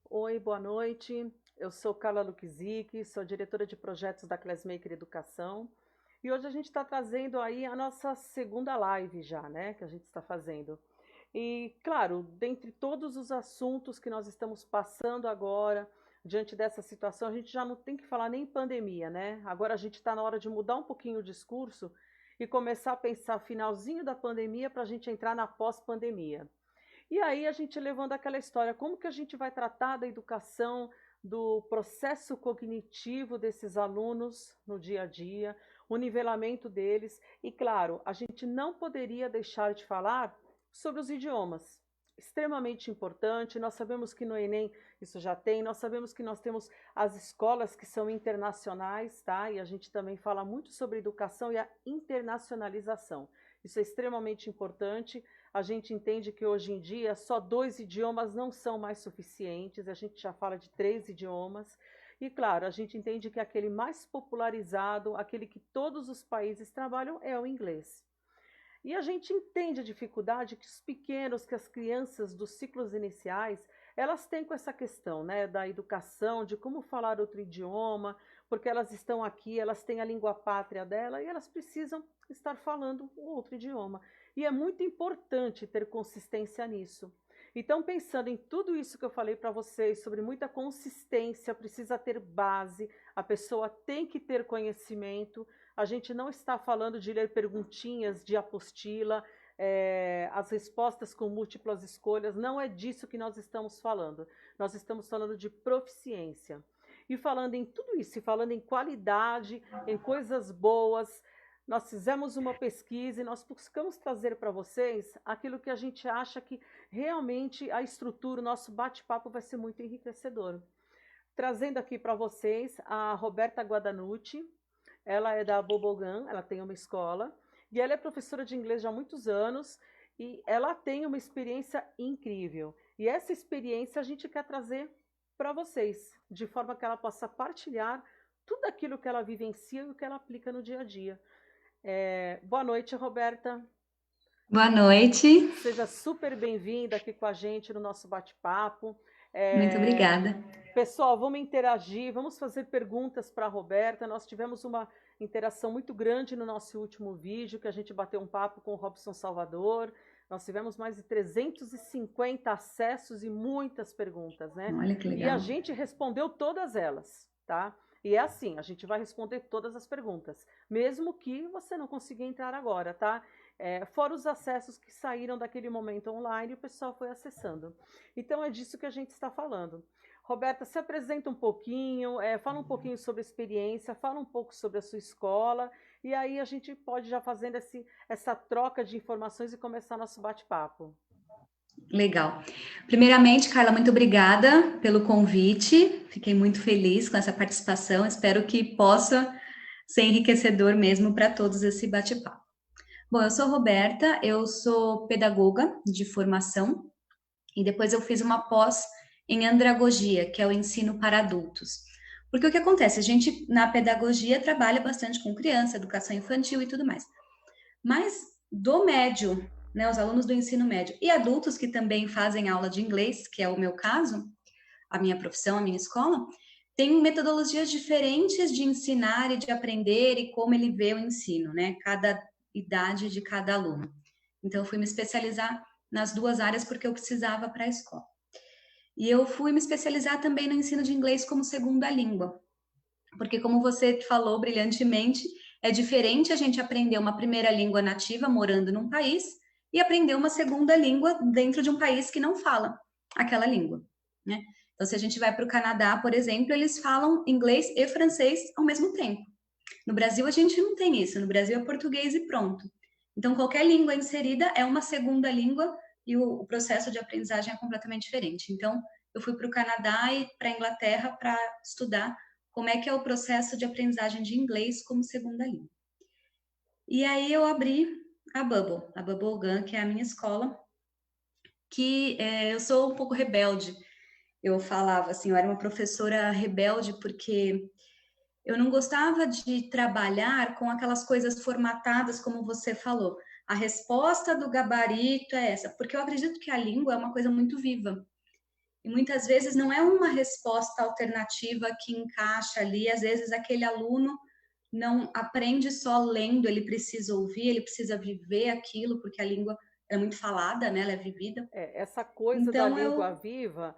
Oi, boa noite. Eu sou Carla Lukzik, sou diretora de projetos da Classmaker Educação. E hoje a gente está trazendo aí a nossa segunda live já, né, que a gente está fazendo. E, claro, dentre todos os assuntos que nós estamos passando agora, diante dessa situação, a gente já não tem que falar nem em pandemia, né? Agora a gente está na hora de mudar um pouquinho o discurso e começar a pensar finalzinho da pandemia para a gente entrar na pós-pandemia. E aí a gente levando aquela história, como que a gente vai tratar da educação, do processo cognitivo desses alunos no dia a dia, o nivelamento deles, e claro, a gente não poderia deixar de falar sobre os idiomas. Extremamente importante, nós sabemos que no Enem isso já tem, nós sabemos que nós temos as escolas que são internacionais, tá? E a gente também fala muito sobre educação e a internacionalização. Isso é extremamente importante. A gente entende que hoje em dia só 2 idiomas não são mais suficientes, a gente já fala de 3 idiomas. E claro, a gente entende que aquele mais popularizado, aquele que todos os países trabalham, é o inglês. E a gente entende a dificuldade que os pequenos, que as crianças dos ciclos iniciais, elas têm com essa questão, né, da educação, de como falar outro idioma, porque elas estão aqui, elas têm a língua pátria dela e elas precisam estar falando o outro idioma. E é muito importante ter consistência nisso. Então, pensando em tudo isso que eu falei para vocês, sobre muita consistência, precisa ter base, a pessoa tem que ter conhecimento. A gente não está falando de ler perguntinhas de apostila, as respostas com múltiplas escolhas, não é disso que nós estamos falando. Nós estamos falando de proficiência. E falando em tudo isso, e falando em qualidade, em coisas boas, nós fizemos uma pesquisa e nós buscamos trazer para vocês aquilo que a gente acha que realmente a estrutura, o nosso bate-papo vai ser muito enriquecedor. Trazendo aqui para vocês a Roberta Guadanucci. Ela é da Bobogan, ela tem uma escola, e ela é professora de inglês já há muitos anos, e ela tem uma experiência incrível. E essa experiência a gente quer trazer para vocês, de forma que ela possa partilhar tudo aquilo que ela vivencia e o que ela aplica no dia a dia. Boa noite, Roberta. Boa noite. Seja super bem-vinda aqui com a gente no nosso bate-papo. Muito obrigada. Pessoal, vamos interagir, vamos fazer perguntas para a Roberta. Nós tivemos uma interação muito grande no nosso último vídeo, que a gente bateu um papo com o Robson Salvador. Nós tivemos mais de 350 acessos e muitas perguntas, né? Olha que E a legal. gente respondeu todas elas, tá? E é assim, a gente vai responder todas as perguntas, mesmo que você não consiga entrar agora, tá? Fora os acessos que saíram daquele momento online, o pessoal foi acessando. Então é disso que a gente está falando. Roberta, se apresenta um pouquinho, fala um pouquinho sobre a experiência, fala um pouco sobre a sua escola, e aí a gente pode já fazendo essa troca de informações e começar nosso bate-papo. Legal. Primeiramente, Carla, muito obrigada pelo convite. Fiquei muito feliz com essa participação. Espero que possa ser enriquecedor mesmo para todos esse bate-papo. Bom, eu sou Roberta, eu sou pedagoga de formação e depois eu fiz uma pós em andragogia, que é o ensino para adultos. Porque o que acontece? A gente, na pedagogia, trabalha bastante com criança, educação infantil e tudo mais. Mas do médio, né, os alunos do ensino médio e adultos que também fazem aula de inglês, que é o meu caso, a minha profissão, a minha escola, tem metodologias diferentes de ensinar e de aprender e como ele vê o ensino, né? Cada idade de cada aluno. Então, eu fui me especializar nas duas áreas porque eu precisava para a escola. E eu fui me especializar também no ensino de inglês como segunda língua, porque como você falou brilhantemente, é diferente a gente aprender uma primeira língua nativa morando num país e aprender uma segunda língua dentro de um país que não fala aquela língua, né? Então, se a gente vai para o Canadá, por exemplo, eles falam inglês e francês ao mesmo tempo. No Brasil, a gente não tem isso. No Brasil, é português e pronto. Então, qualquer língua inserida é uma segunda língua e o processo de aprendizagem é completamente diferente. Então, eu fui para o Canadá e para a Inglaterra para estudar como é que é o processo de aprendizagem de inglês como segunda língua. E aí eu abri a Bubble Gun, que é a minha escola, que eu sou um pouco rebelde. Eu falava assim, eu era uma professora rebelde porque eu não gostava de trabalhar com aquelas coisas formatadas, como você falou. A resposta do gabarito é essa, porque eu acredito que a língua é uma coisa muito viva. E muitas vezes não é uma resposta alternativa que encaixa ali, às vezes aquele aluno não aprende só lendo, ele precisa ouvir, ele precisa viver aquilo, porque a língua é muito falada, né? Ela é vivida. Essa coisa da Então língua eu viva,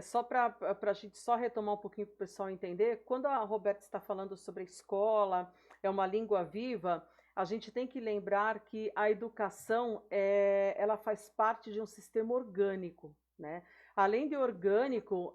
só para a gente só retomar um pouquinho para o pessoal entender, quando a Roberta está falando sobre a escola, é uma língua viva, a gente tem que lembrar que a educação ela faz parte de um sistema orgânico, né? Além de orgânico,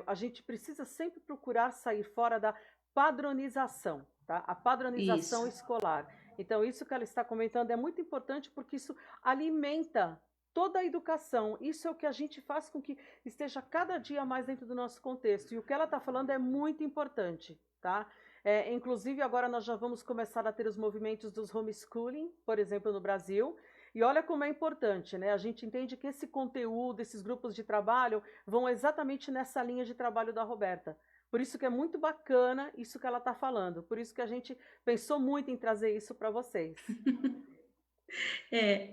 a gente precisa sempre procurar sair fora da padronização, tá? A padronização isso. escolar. Então, isso que ela está comentando é muito importante porque isso alimenta toda a educação. Isso é o que a gente faz com que esteja cada dia mais dentro do nosso contexto. E o que ela está falando é muito importante, tá? Inclusive, agora nós já vamos começar a ter os movimentos dos homeschooling, por exemplo, no Brasil. E olha como é importante, né? A gente entende que esse conteúdo, esses grupos de trabalho, vão exatamente nessa linha de trabalho da Roberta. Por isso que é muito bacana isso que ela está falando. Por isso que a gente pensou muito em trazer isso para vocês. É.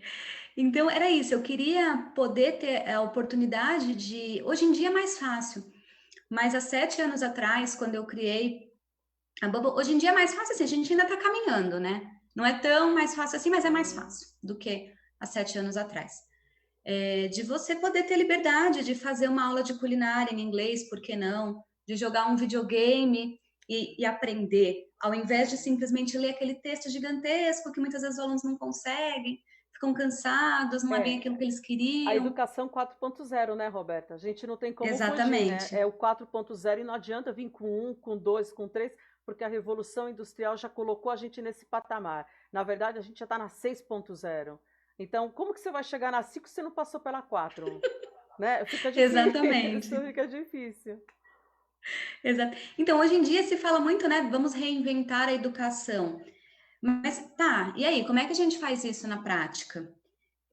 Então era isso, eu queria poder ter a oportunidade de. Hoje em dia é mais fácil, mas há 7 anos atrás, quando eu criei a Bubble, hoje em dia é mais fácil assim, a gente ainda está caminhando, né? Não é tão mais fácil assim, mas é mais fácil do que há 7 anos atrás. De você poder ter liberdade de fazer uma aula de culinária em inglês, por que não? De jogar um videogame e aprender, ao invés de simplesmente ler aquele texto gigantesco que muitas vezes os alunos não conseguem, ficam cansados, não é bem aquilo que eles A queriam. educação 4.0, né, Roberta? A gente não tem como fugir, né? Exatamente. É o 4.0 e não adianta vir com 1, com 2, com 3, porque a Revolução Industrial já colocou a gente nesse patamar. Na verdade, a gente já está na 6.0. Então, como que você vai chegar na 5 se você não passou pela 4? Né? Fica difícil, Exatamente. fica difícil. Exato. Então, hoje em dia se fala muito, né? Vamos reinventar a educação. Mas tá, e aí, como é que a gente faz isso na prática?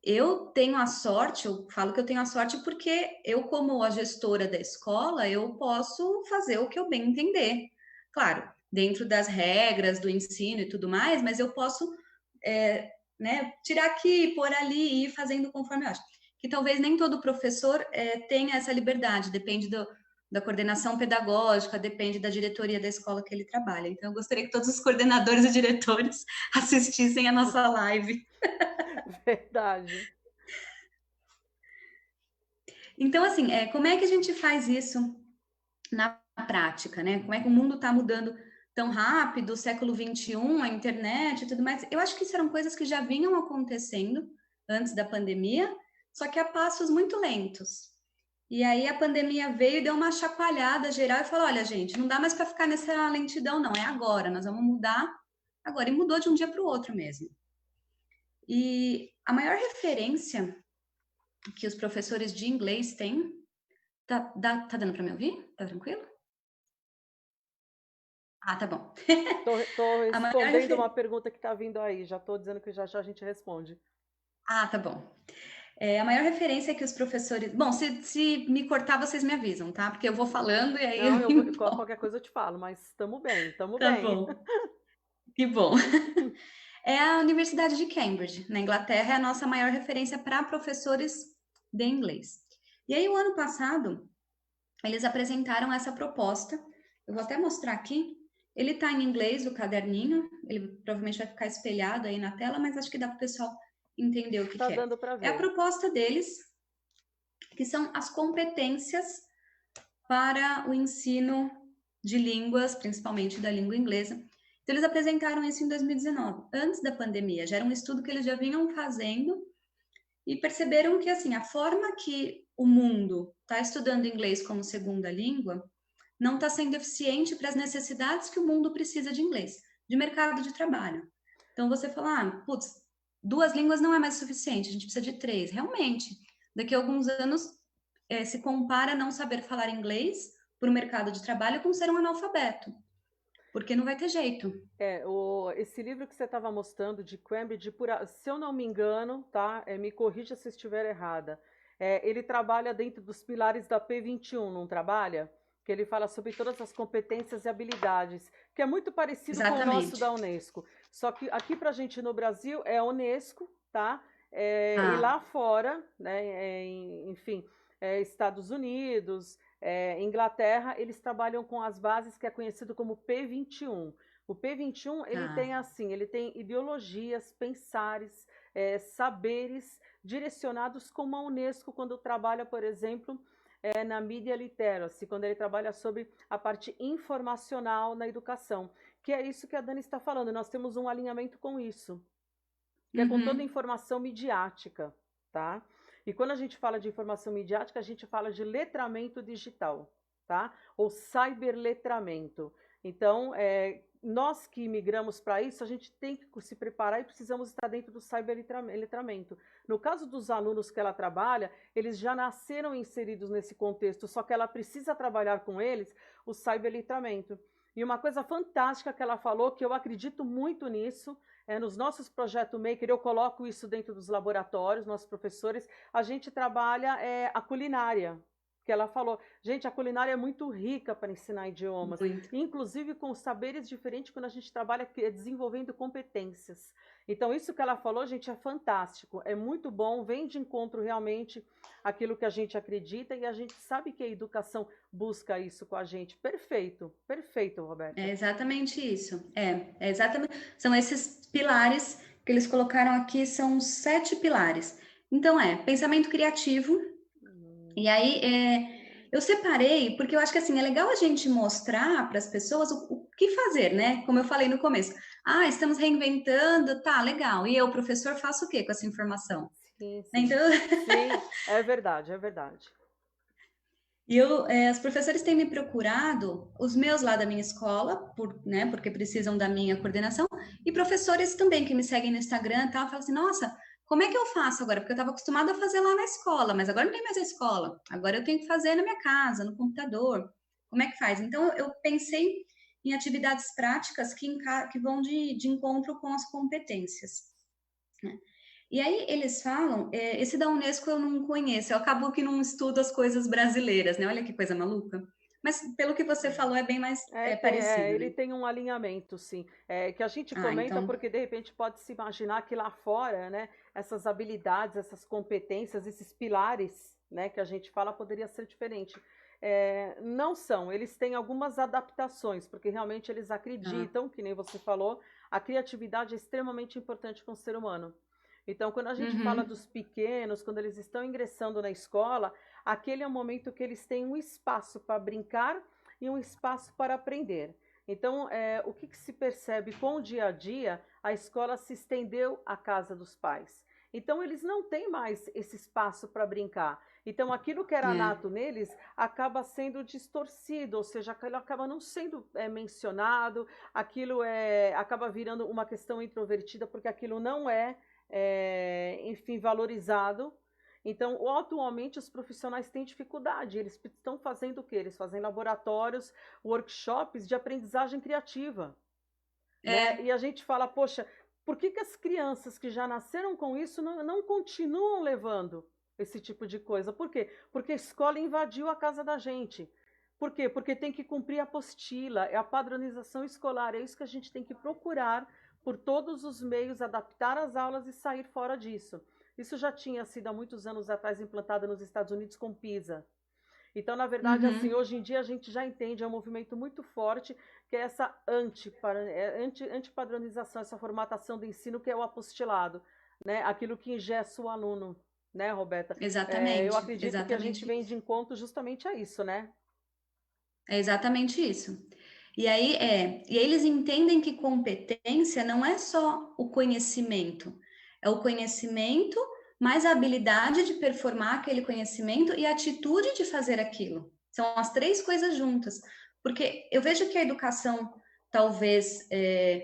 Eu tenho a sorte, eu falo que eu tenho a sorte porque eu, como a gestora da escola, eu posso fazer o que eu bem entender. Claro, dentro das regras do ensino e tudo mais, mas eu posso, né, tirar aqui, pôr ali e ir fazendo conforme eu acho. Que talvez nem todo professor tenha essa liberdade, depende da coordenação pedagógica, depende da diretoria da escola que ele trabalha. Então, eu gostaria que todos os coordenadores e diretores assistissem a nossa live. Verdade. Então, assim, como é que a gente faz isso na prática, né? Como é que o mundo está mudando tão rápido, século XXI, a internet e tudo mais? Eu acho que isso eram coisas que já vinham acontecendo antes da pandemia, só que a passos muito lentos. E aí a pandemia veio e deu uma chacoalhada geral e falou: olha, gente, não dá mais para ficar nessa lentidão, não, é agora, nós vamos mudar agora. E mudou de um dia para o outro mesmo. E a maior referência que os professores de inglês têm. Tá dando para me ouvir? Tá tranquilo? Ah, tá bom. Tô A maior respondendo uma referência. pergunta que está vindo aí. Já estou dizendo que já já a gente responde. Ah, tá bom. A maior referência que os professores. Bom, se me cortar, vocês me avisam, tá? Porque eu vou falando e aí eu Não, me empolgo. qualquer coisa eu te falo, mas estamos bem, estamos Tá bem. bom, que bom. É a Universidade de Cambridge, na Inglaterra, é a nossa maior referência para professores de inglês. E aí, o ano passado, eles apresentaram essa proposta. Eu vou até mostrar aqui. Ele está em inglês, o caderninho. Ele provavelmente vai ficar espelhado aí na tela, mas acho que dá para o pessoal entender o que, Tá que é. dando para É a ver. proposta deles, que são as competências para o ensino de línguas, principalmente da língua inglesa. Então, eles apresentaram isso em 2019, antes da pandemia. Já era um estudo que eles já vinham fazendo e perceberam que, assim, a forma que o mundo está estudando inglês como segunda língua não está sendo eficiente para as necessidades que o mundo precisa de inglês, de mercado de trabalho. Então, você fala, putz, 2 línguas não é mais suficiente, a gente precisa de 3. Realmente, daqui a alguns anos, se compara não saber falar inglês para o mercado de trabalho com ser um analfabeto, porque não vai ter jeito. Esse livro que você estava mostrando de Cambridge, se eu não me engano, tá? Me corrija se eu estiver errada. Ele trabalha dentro dos pilares da P21, não trabalha? Que ele fala sobre todas as competências e habilidades, que é muito parecido com o nosso Exatamente. da Unesco. Só que aqui para a gente no Brasil é a Unesco, tá? E Ah, lá fora, né? Enfim, Estados Unidos, Inglaterra, eles trabalham com as bases que é conhecido como P21. O P21, ele tem tá. assim, ele tem ideologias, pensares, saberes direcionados como a Unesco quando trabalha, por exemplo, na Media Literacy, quando ele trabalha sobre a parte informacional na educação, que é isso que a Dani está falando, nós temos um alinhamento com isso, que é com toda a Uhum. informação midiática, tá? E quando a gente fala de informação midiática, a gente fala de letramento digital, tá? Ou cyberletramento. Então, nós que migramos para isso, a gente tem que se preparar e precisamos estar dentro do cyberletramento. No caso dos alunos que ela trabalha, eles já nasceram inseridos nesse contexto, só que ela precisa trabalhar com eles o cyberletramento. E uma coisa fantástica que ela falou, que eu acredito muito nisso, nos nossos projetos Maker, eu coloco isso dentro dos laboratórios, nossos professores, a gente trabalha a culinária, que ela falou, gente, a culinária é muito rica para ensinar idiomas, Muito. inclusive com saberes diferentes quando a gente trabalha desenvolvendo competências. Então, isso que ela falou, gente, é fantástico, é muito bom, vem de encontro realmente aquilo que a gente acredita e a gente sabe que a educação busca isso com a gente. Perfeito, perfeito, É Roberta. exatamente isso. É exatamente. São esses pilares que eles colocaram aqui, são 7 pilares. Então, pensamento criativo. E aí, eu separei, porque eu acho que assim, é legal a gente mostrar para as pessoas o que fazer, né? Como eu falei no começo. Estamos reinventando, tá, legal. E eu, professor, faço o quê com essa informação? Sim, Né, sim. então, Sim, é verdade, é verdade. os professores têm me procurado, os meus lá da minha escola, né, porque precisam da minha coordenação, e professores também que me seguem no Instagram e tal, falam assim, nossa, como é que eu faço agora? Porque eu estava acostumada a fazer lá na escola, mas agora não tem mais a escola, agora eu tenho que fazer na minha casa, no computador. Como é que faz? Então, eu pensei em atividades práticas que vão de encontro com as competências, né? E aí eles falam, esse da Unesco eu não conheço, eu acabo que não estudo as coisas brasileiras, né? Olha que coisa maluca. Mas pelo que você falou, é bem mais parecido, Ele né? tem um alinhamento, sim. Que a gente comenta Então, porque de repente pode se imaginar que lá fora, né, essas habilidades, essas competências, esses pilares, né, que a gente fala, poderia ser diferente. Não são, eles têm algumas adaptações, porque realmente eles Tá. acreditam, que nem você falou, a criatividade é extremamente importante para um ser humano. Então, quando a gente fala Uhum. dos pequenos, quando eles estão ingressando na escola, aquele é o momento que eles têm um espaço para brincar e um espaço para aprender. Então, o que se percebe com o dia a dia, a escola se estendeu à casa dos pais. Então, eles não têm mais esse espaço para brincar. Então, aquilo que era É. nato neles acaba sendo distorcido, ou seja, aquilo acaba não sendo mencionado, aquilo acaba virando uma questão introvertida, porque aquilo não enfim, valorizado. Então, atualmente, os profissionais têm dificuldade. Eles estão fazendo o quê? Eles fazem laboratórios, workshops de aprendizagem criativa, né? É. E a gente fala, poxa, por que as crianças que já nasceram com isso não continuam levando esse tipo de coisa? Por quê? Porque a escola invadiu a casa da gente. Por quê? Porque tem que cumprir a apostila, é a padronização escolar, é isso que a gente tem que procurar por todos os meios, adaptar as aulas e sair fora disso. Isso já tinha sido há muitos anos atrás implantado nos Estados Unidos com PISA. Então, na verdade, assim, Uhum. hoje em dia a gente já entende, é um movimento muito forte, que é essa antipadronização, essa formatação do ensino, que é o apostilado, né? Aquilo que engessa o aluno, né, Roberta? Eu Exatamente, acredito que a gente exatamente vem isso. de encontro justamente a isso, né? É exatamente isso. E aí eles entendem que competência não é só o conhecimento, é o conhecimento mais a habilidade de performar aquele conhecimento e a atitude de fazer aquilo. São as três coisas juntas. Porque eu vejo que a educação, talvez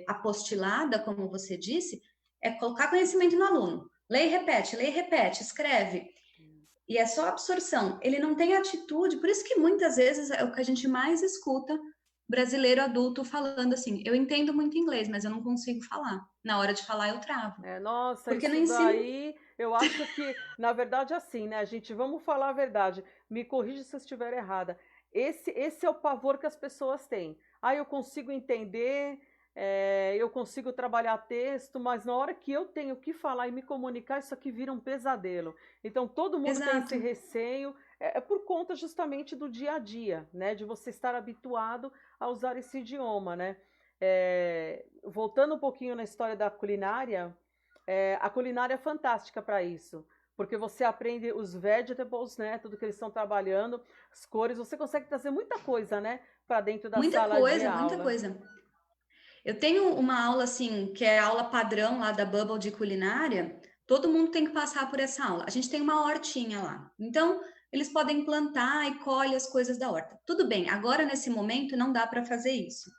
apostilada, como você disse, é colocar conhecimento no aluno. Lê e repete, escreve. E é só absorção. Ele não tem atitude, por isso que muitas vezes é o que a gente mais escuta brasileiro adulto falando assim: eu entendo muito inglês, mas eu não consigo falar. Na hora de falar, eu travo. Nossa, Porque no isso ensino. daí, eu acho que, na verdade, assim, né, gente, vamos falar a verdade. Me corrija se eu estiver errada. Esse é o pavor que as pessoas têm. Ah, eu consigo entender, eu consigo trabalhar texto, mas na hora que eu tenho que falar e me comunicar, isso aqui vira um pesadelo. Então, todo mundo tem esse Exato. receio, é por conta justamente do dia a dia, né, de você estar habituado a usar esse idioma, né? Voltando um pouquinho na história da culinária, a culinária é fantástica para isso, porque você aprende os vegetables, né? Tudo que eles estão trabalhando, as cores, você consegue trazer muita coisa, né? Para dentro da Muita sala de coisa, muita aula. coisa. Eu tenho uma aula assim, que é a aula padrão lá da Bubble de culinária. Todo mundo tem que passar por essa aula. A gente tem uma hortinha lá. Então, eles podem plantar e colher as coisas da horta. Tudo bem, agora nesse momento não dá para fazer isso.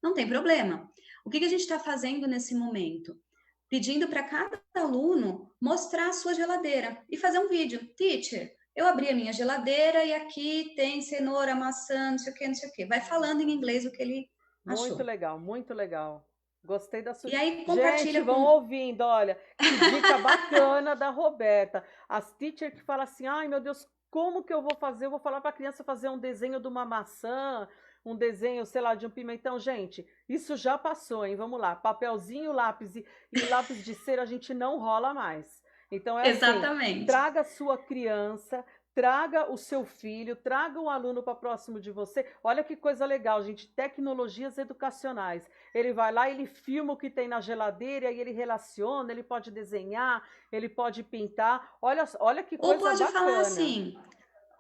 Não tem problema. O que a gente está fazendo nesse momento? Pedindo para cada aluno mostrar a sua geladeira e fazer um vídeo. Teacher, eu abri a minha geladeira e aqui tem cenoura, maçã, não sei o que, não sei o que. Vai falando em Nossa, inglês o que ele muito achou. legal, muito legal. Gostei da sua. E aí Gente, compartilha vão com. ouvindo, olha, que dica bacana da Roberta. As teachers que falam assim: ai meu Deus, como que eu vou fazer? Eu vou falar para a criança fazer um desenho de uma maçã, um desenho, sei lá, de um pimentão. Gente, isso já passou, hein? Vamos lá. Papelzinho, lápis e lápis de cera a gente não rola mais. Então é assim: Exatamente. traga a sua criança, traga o seu filho, traga um aluno para próximo de você. Olha que coisa legal, gente. Tecnologias educacionais. Ele vai lá, ele filma o que tem na geladeira e ele relaciona, ele pode desenhar, ele pode pintar. Olha que Ou coisa pode falar bacana. assim: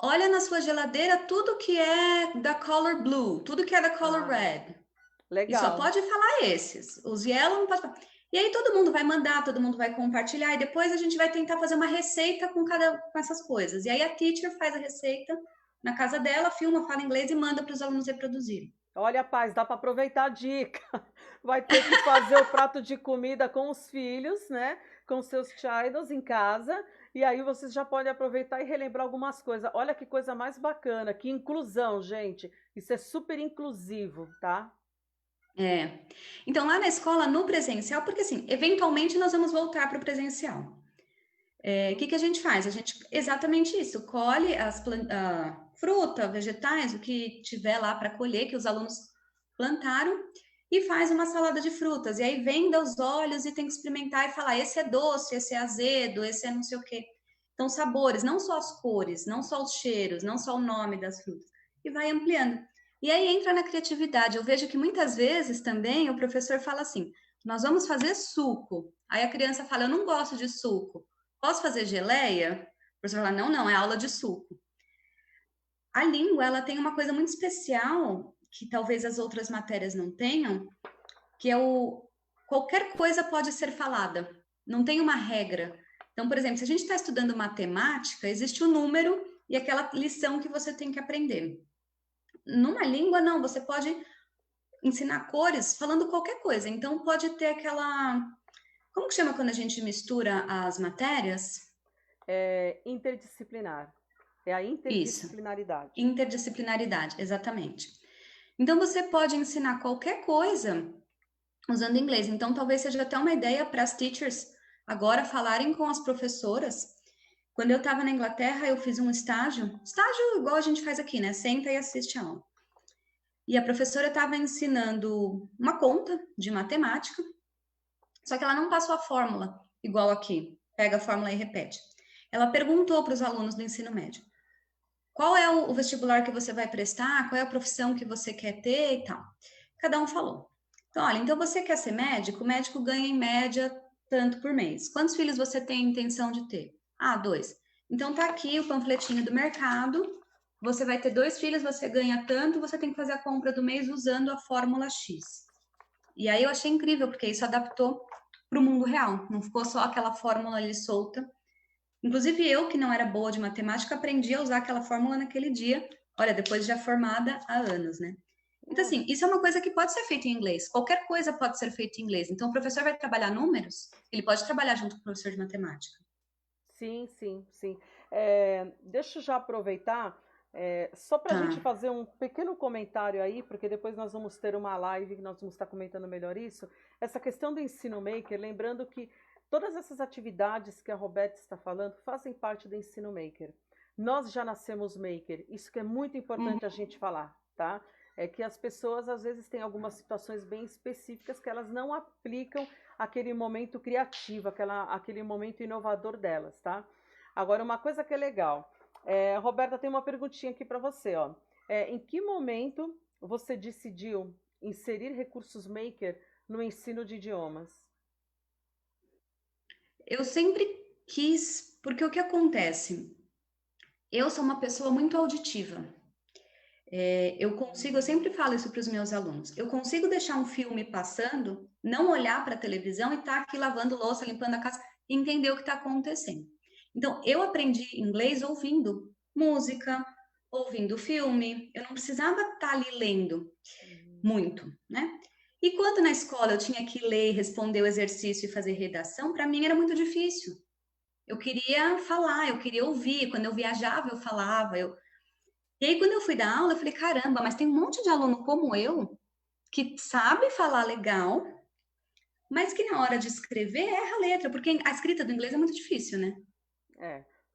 olha na sua geladeira tudo que é da color blue, tudo que é da color Ah, red. E só legal. pode falar esses. Os yellow não pode falar. E aí todo mundo vai mandar, todo mundo vai compartilhar, e depois a gente vai tentar fazer uma receita com essas coisas. E aí a teacher faz a receita na casa dela, filma, fala inglês e manda para os alunos reproduzirem. Olha, paz, dá para aproveitar a dica. Vai ter que fazer o prato de comida com os filhos, né? Com seus children em casa. E aí vocês já podem aproveitar e relembrar algumas coisas. Olha que coisa mais bacana, que inclusão, gente. Isso é super inclusivo, tá? É. Então, lá na escola, no presencial, porque assim, eventualmente nós vamos voltar para o presencial. O que a gente faz? A gente, exatamente isso, colhe fruta, vegetais, o que tiver lá para colher, que os alunos plantaram, e faz uma salada de frutas. E aí venda os olhos e tem que experimentar e falar: esse é doce, esse é azedo, esse é não sei o quê. Então, sabores, não só as cores, não só os cheiros, não só o nome das frutas, e vai ampliando. E aí entra na criatividade. Eu vejo que muitas vezes também o professor fala assim: nós vamos fazer suco. Aí a criança fala: eu não gosto de suco. Posso fazer geleia? O professor fala: não, não, é aula de suco. A língua, ela tem uma coisa muito especial que talvez as outras matérias não tenham, que é qualquer coisa pode ser falada. Não tem uma regra. Então, por exemplo, se a gente está estudando matemática, existe o número e aquela lição que você tem que aprender. Numa língua, não, você pode ensinar cores falando qualquer coisa. Então, pode ter aquela... Como que chama quando a gente mistura as matérias? Interdisciplinar. É a Isso, interdisciplinaridade. interdisciplinaridade, exatamente. Então, você pode ensinar qualquer coisa usando inglês. Então, talvez seja até uma ideia para as teachers agora falarem com as professoras. Quando eu estava na Inglaterra, eu fiz um estágio igual a gente faz aqui, né? Senta e assiste a aula. E a professora estava ensinando uma conta de matemática, só que ela não passou a fórmula, igual aqui, pega a fórmula e repete. Ela perguntou para os alunos do ensino médio: qual é o vestibular que você vai prestar, qual é a profissão que você quer ter e tal. Cada um falou. Então, olha, então você quer ser médico? O médico ganha em média tanto por mês. Quantos filhos você tem intenção de ter? Ah, 2. Então tá aqui o panfletinho do mercado. Você vai ter 2 filhos, você ganha tanto, você tem que fazer a compra do mês usando a fórmula X. E aí eu achei incrível, porque isso adaptou para o mundo real. Não ficou só aquela fórmula ali solta. Inclusive eu, que não era boa de matemática, aprendi a usar aquela fórmula naquele dia. Olha, depois já formada há anos, né? Então, assim, isso é uma coisa que pode ser feita em inglês. Qualquer coisa pode ser feita em inglês. Então, o professor vai trabalhar números, ele pode trabalhar junto com o professor de matemática. Sim, sim, sim. Deixa eu já aproveitar, só para a Tá. gente fazer um pequeno comentário aí, porque depois nós vamos ter uma live que nós vamos estar comentando melhor isso. Essa questão do ensino maker, lembrando que todas essas atividades que a Roberta está falando fazem parte do ensino maker. Nós já nascemos maker, isso que é muito importante a gente falar, tá? É que as pessoas às vezes têm algumas situações bem específicas que elas não aplicam aquele momento criativo, aquele momento inovador delas, tá? Agora, uma coisa que é legal, Roberta, tem uma perguntinha aqui para você, ó. Em que momento você decidiu inserir recursos maker no ensino de idiomas? Eu sempre quis, porque o que acontece? Eu sou uma pessoa muito auditiva. Eu sempre falo isso para os meus alunos. Eu consigo deixar um filme passando, não olhar para a televisão e estar aqui lavando louça, limpando a casa, e entender o que está acontecendo. Então, eu aprendi inglês ouvindo música, ouvindo filme. Eu não precisava estar ali lendo muito, né? E quando na escola eu tinha que ler, responder o exercício e fazer redação, para mim era muito difícil. Eu queria falar, eu queria ouvir. Quando eu viajava, eu falava. E aí, quando eu fui dar aula, eu falei: caramba, mas tem um monte de aluno como eu que sabe falar legal, mas que na hora de escrever erra a letra, porque a escrita do inglês é muito difícil, né?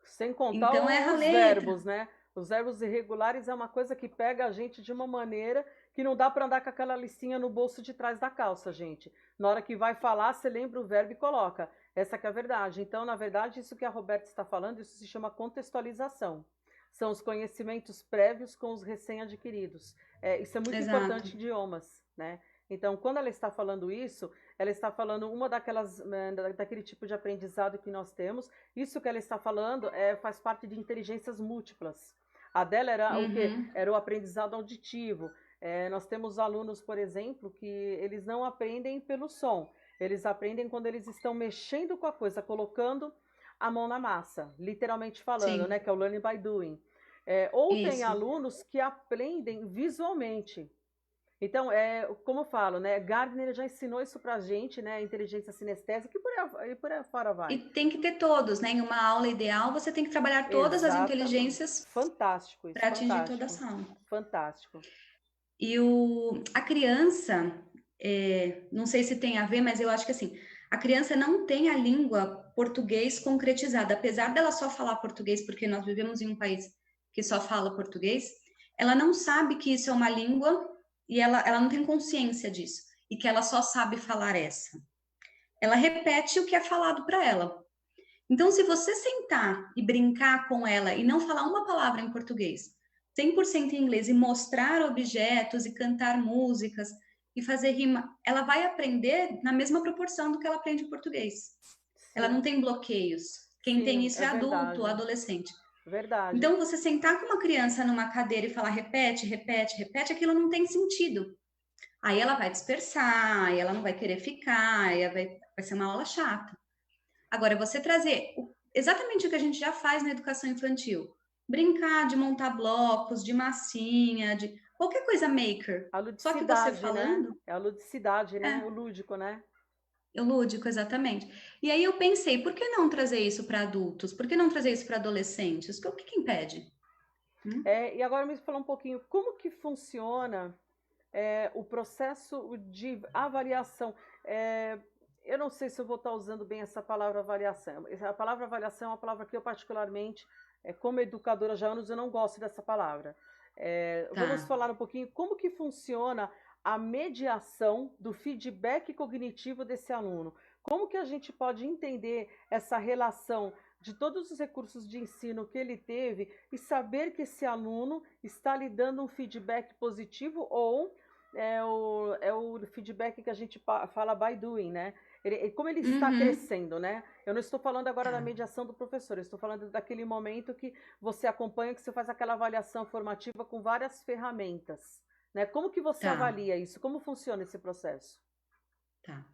Sem contar Então erra a os letra. verbos, né? Os verbos irregulares é uma coisa que pega a gente de uma maneira que não dá para andar com aquela listinha no bolso de trás da calça, gente. Na hora que vai falar, você lembra o verbo e coloca. Essa que é a verdade. Então, na verdade, isso que a Roberta está falando, isso se chama contextualização. São os conhecimentos prévios com os recém-adquiridos. Isso é muito Exato. importante em idiomas, né? Então, quando ela está falando isso, ela está falando uma daquele tipo de aprendizado que nós temos. Isso que ela está falando faz parte de inteligências múltiplas. A dela era o quê? Uhum. Era o aprendizado auditivo. Nós temos alunos, por exemplo, que eles não aprendem pelo som. Eles aprendem quando eles estão mexendo com a coisa, colocando a mão na massa, literalmente falando, né? Sim, Que é o learning by doing. Ou tem isso. alunos que aprendem visualmente. Então, como eu falo, né? Gardner já ensinou isso pra gente, né? Inteligência sinestésica e por aí fora E vai. tem que ter todos, né? Em uma aula ideal, você tem que trabalhar todas as Exatamente. inteligências Fantástico isso, para atingir toda a fantástico. sala. Fantástico. E a criança, não sei se tem a ver, mas eu acho que assim, a criança não tem a língua português concretizada, apesar dela só falar português, porque nós vivemos em um país que só fala português, ela não sabe que isso é uma língua e ela não tem consciência disso, e que ela só sabe falar essa. Ela repete o que é falado para ela. Então, se você sentar e brincar com ela e não falar uma palavra em português, 100% em inglês, e mostrar objetos e cantar músicas e fazer rima, ela vai aprender na mesma proporção do que ela aprende em português. Ela não Sim, tem bloqueios. Quem tem sim, isso é é adulto ou verdade. adolescente. Verdade. Então, você sentar com uma criança numa cadeira e falar repete, repete, repete, aquilo não tem sentido. Aí ela vai dispersar, aí ela não vai querer ficar, aí vai ser uma aula chata. Agora, você trazer exatamente o que a gente já faz na educação infantil. Brincar de montar blocos, de massinha, de qualquer coisa maker. A Só que você ludicidade, né? falando, É a ludicidade, né? O é, lúdico, né? é lúdico, exatamente. E aí eu pensei, por que não trazer isso para adultos? Por que não trazer isso para adolescentes? O que impede? E agora me fala um pouquinho como que funciona o processo de avaliação. É, eu não sei se eu vou estar usando bem essa palavra avaliação. A palavra avaliação é uma palavra que eu particularmente, como educadora já há anos, eu não gosto dessa palavra. Vamos Tá. falar um pouquinho como que funciona a mediação do feedback cognitivo desse aluno. Como que a gente pode entender essa relação de todos os recursos de ensino que ele teve e saber que esse aluno está lhe dando um feedback positivo ou é o feedback que a gente fala by doing, né? Como ele está Uhum. crescendo, né? Eu não estou falando agora da Tá. mediação do professor, eu estou falando daquele momento que você acompanha, que você faz aquela avaliação formativa com várias ferramentas, né? Como que você Tá. avalia isso? Como funciona esse processo? Tá.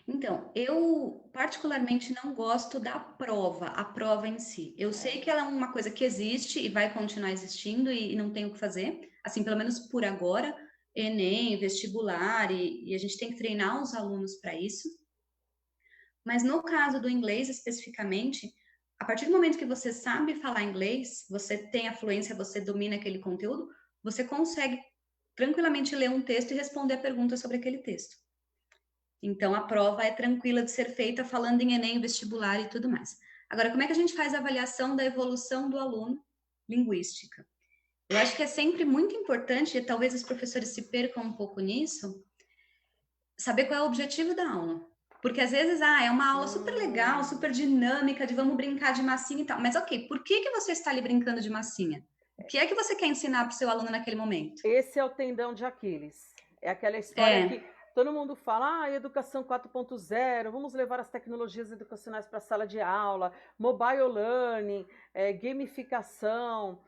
Então, eu particularmente não gosto da prova, a prova em si. Eu sei que ela é uma coisa que existe e vai continuar existindo e não tem o que fazer, assim, pelo menos por agora, Enem, vestibular, e a gente tem que treinar os alunos para isso. Mas no caso do inglês especificamente, a partir do momento que você sabe falar inglês, você tem a fluência, você domina aquele conteúdo, você consegue tranquilamente ler um texto e responder a pergunta sobre aquele texto. Então, a prova é tranquila de ser feita falando em Enem, vestibular e tudo mais. Agora, como é que a gente faz a avaliação da evolução do aluno linguística? Eu acho que é sempre muito importante, e talvez os professores se percam um pouco nisso, saber qual é o objetivo da aula. Porque às vezes, é uma aula super legal, super Hum, dinâmica, de vamos brincar de massinha e tal. Mas ok, por que você está ali brincando de massinha? O que é que você quer ensinar para o seu aluno naquele momento? esse é o tendão de Aquiles. É aquela história É, que todo mundo fala, educação 4.0, vamos levar as tecnologias educacionais para a sala de aula, mobile learning, gamificação,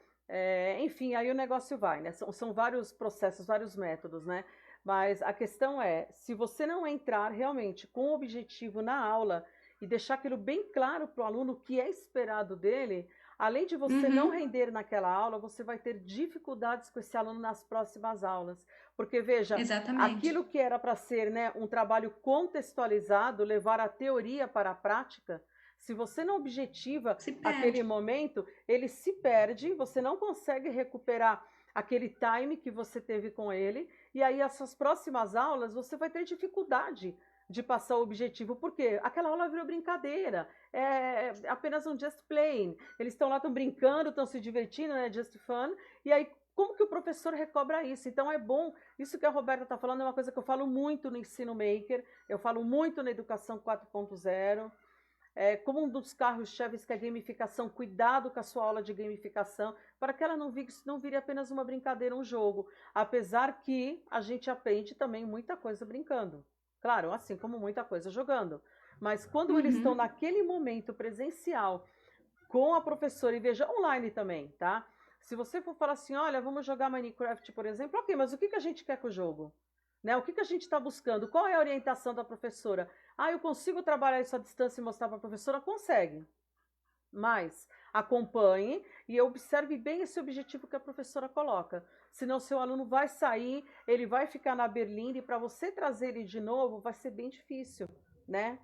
enfim, aí o negócio vai, né? São vários processos, vários métodos, né? Mas a questão é, se você não entrar realmente com o objetivo na aula e deixar aquilo bem claro para o aluno o que é esperado dele, além de você não uhum, render naquela aula, você vai ter dificuldades com esse aluno nas próximas aulas. Porque, veja, exatamente. aquilo que era para ser, né, um trabalho contextualizado, levar a teoria para a prática, se você não objetiva Se aquele perde. momento, ele se perde, você não consegue recuperar aquele time que você teve com ele, e aí as suas próximas aulas você vai ter dificuldade de passar o objetivo, porque aquela aula virou brincadeira, é apenas um just playing. Eles estão lá, estão brincando, estão se divertindo, né? Just fun. E aí, como que o professor recobra isso? Então é bom, isso que a Roberta está falando é uma coisa que eu falo muito no ensino maker, eu falo muito na educação 4.0. Como um dos carros-cheves que é a gamificação, cuidado com a sua aula de gamificação, para que ela não vire apenas uma brincadeira, um jogo. Apesar que a gente aprende também muita coisa brincando. Claro, assim como muita coisa jogando. Mas quando eles estão Uhum. naquele momento presencial com a professora, e veja online também, tá? Se você for falar assim, olha, vamos jogar Minecraft, por exemplo, ok, mas o que a gente quer com o jogo? Né? O que a gente está buscando? Qual é a orientação da professora? Eu consigo trabalhar isso à distância e mostrar para a professora? Consegue. Mas acompanhe e observe bem esse objetivo que a professora coloca. Senão seu aluno vai sair, ele vai ficar na berlinda e para você trazer ele de novo vai ser bem difícil, né?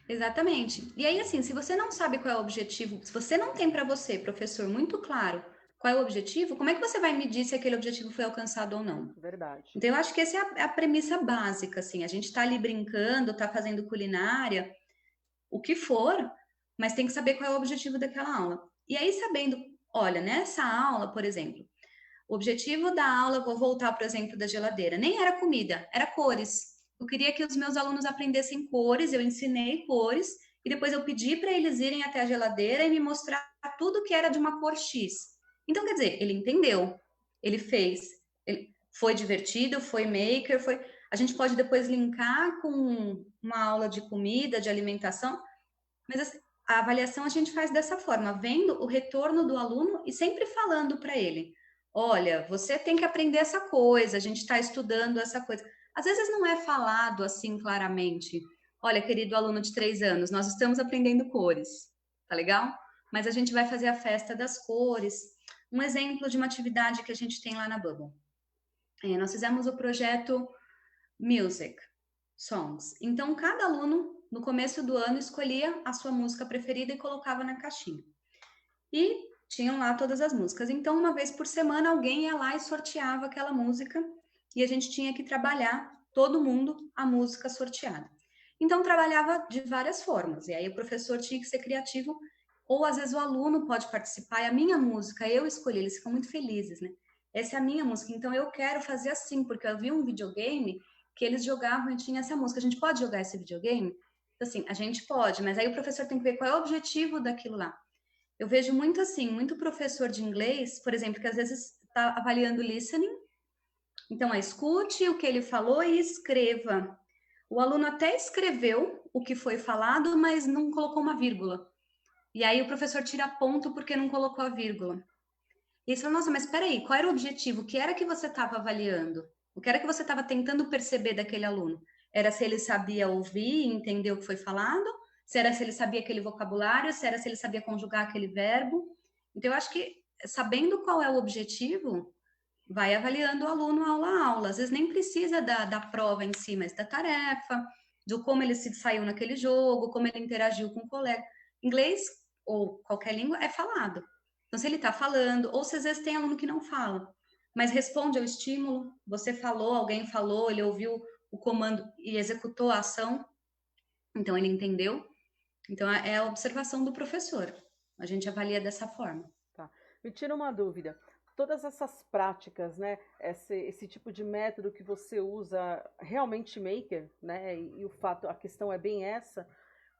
Exatamente. E aí, assim, se você não sabe qual é o objetivo, se você não tem para você, professor, muito claro qual é o objetivo, como é que você vai medir se aquele objetivo foi alcançado ou não? Verdade. Então, eu acho que essa é a premissa básica, assim, a gente está ali brincando, está fazendo culinária, o que for, mas tem que saber qual é o objetivo daquela aula. E aí, sabendo, olha, nessa aula, por exemplo, o objetivo da aula, vou voltar para o exemplo da geladeira, nem era comida, era cores. Eu queria que os meus alunos aprendessem cores, eu ensinei cores, e depois eu pedi para eles irem até a geladeira e me mostrar tudo que era de uma cor X. Então, quer dizer, ele entendeu, ele fez, foi divertido, foi maker, foi. A gente pode depois linkar com uma aula de comida, de alimentação, mas assim, a avaliação a gente faz dessa forma, vendo o retorno do aluno e sempre falando para ele: olha, você tem que aprender essa coisa, a gente está estudando essa coisa. Às vezes não é falado assim claramente. Olha, querido aluno de 3 anos, nós estamos aprendendo cores, tá legal? Mas a gente vai fazer a festa das cores. Um exemplo de uma atividade que a gente tem lá na Bubble. Nós fizemos o projeto Music Songs. Então, cada aluno, no começo do ano, escolhia a sua música preferida e colocava na caixinha. E tinham lá todas as músicas. Então, uma vez por semana, alguém ia lá e sorteava aquela música e a gente tinha que trabalhar, todo mundo, a música sorteada. Então, trabalhava de várias formas. E aí, o professor tinha que ser criativo, ou às vezes o aluno pode participar. E a minha música, eu escolhi, eles ficam muito felizes, né? Essa é a minha música, então eu quero fazer assim, porque eu vi um videogame que eles jogavam e tinha essa música. A gente pode jogar esse videogame? Assim, a gente pode, mas aí o professor tem que ver qual é o objetivo daquilo lá. Eu vejo muito assim, muito professor de inglês, por exemplo, que às vezes está avaliando listening. Então, escute o que ele falou e escreva. O aluno até escreveu o que foi falado, mas não colocou uma vírgula. E aí o professor tira ponto porque não colocou a vírgula. E aí você fala, nossa, mas espera aí, qual era o objetivo? O que era que você estava avaliando? O que era que você estava tentando perceber daquele aluno? Era se ele sabia ouvir e entender o que foi falado? Se era se ele sabia aquele vocabulário? Se era se ele sabia conjugar aquele verbo? Então, eu acho que sabendo qual é o objetivo, vai avaliando o aluno aula a aula. Às vezes nem precisa da prova em si, mas da tarefa, de como ele se saiu naquele jogo, como ele interagiu com o colega. Inglês ou qualquer língua é falado. Então, se ele está falando, ou se às vezes tem aluno que não fala, mas responde ao estímulo, você falou, alguém falou, ele ouviu o comando e executou a ação, então ele entendeu. Então, é a observação do professor. A gente avalia dessa forma. Tá. Me tira uma dúvida. Todas essas práticas, né, esse tipo de método que você usa realmente maker, né, e o fato, a questão é bem essa,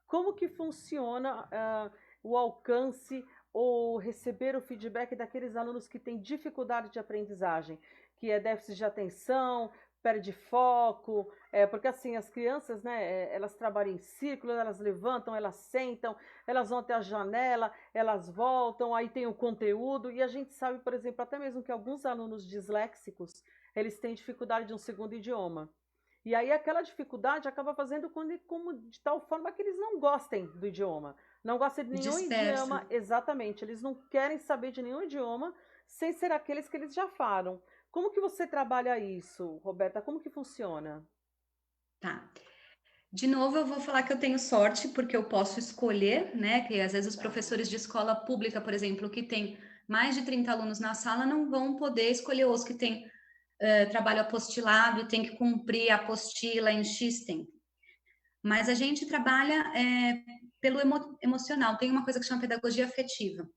como que funciona o alcance ou receber o feedback daqueles alunos que têm dificuldade de aprendizagem, que é déficit de atenção, perde foco, porque assim, as crianças, né, elas trabalham em círculo, elas levantam, elas sentam, elas vão até a janela, elas voltam, aí tem o conteúdo, e a gente sabe, por exemplo, até mesmo que alguns alunos disléxicos, eles têm dificuldade de um segundo idioma. E aí aquela dificuldade acaba fazendo como de tal forma que eles não gostem do idioma. Não gostam de nenhum Dispersa. idioma, exatamente. Eles não querem saber de nenhum idioma sem ser aqueles que eles já falam. Como que você trabalha isso, Roberta? Como que funciona? Tá. De novo, eu vou falar que eu tenho sorte, porque eu posso escolher, né? Que às vezes os professores de escola pública, por exemplo, que tem mais de 30 alunos na sala, não vão poder escolher os que têm trabalho apostilado e tem que cumprir a apostila em X tempo. Mas a gente trabalha pelo emocional, tem uma coisa que chama pedagogia afetiva.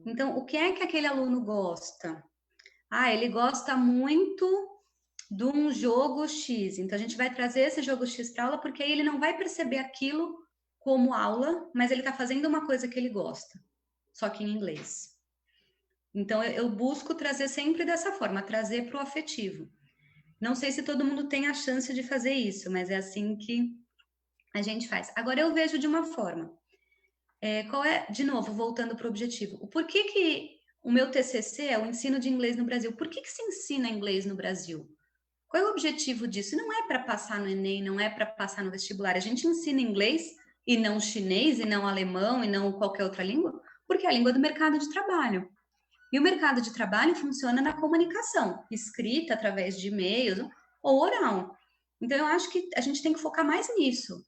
Então, o que é que aquele aluno gosta? Ah, ele gosta muito de um jogo X. Então, a gente vai trazer esse jogo X para aula, porque aí ele não vai perceber aquilo como aula, mas ele está fazendo uma coisa que ele gosta, só que em inglês. Então, eu busco trazer sempre dessa forma, trazer para o afetivo. Não sei se todo mundo tem a chance de fazer isso, mas é assim que a gente faz. Agora, eu vejo de uma forma. Qual é, de novo, voltando para o objetivo. O porquê que o meu TCC é o ensino de inglês no Brasil? Por que se ensina inglês no Brasil? Qual é o objetivo disso? Não é para passar no Enem, não é para passar no vestibular. A gente ensina inglês e não chinês, e não alemão, e não qualquer outra língua, porque é a língua do mercado de trabalho. E o mercado de trabalho funciona na comunicação, escrita através de e-mails ou oral. Então, eu acho que a gente tem que focar mais nisso.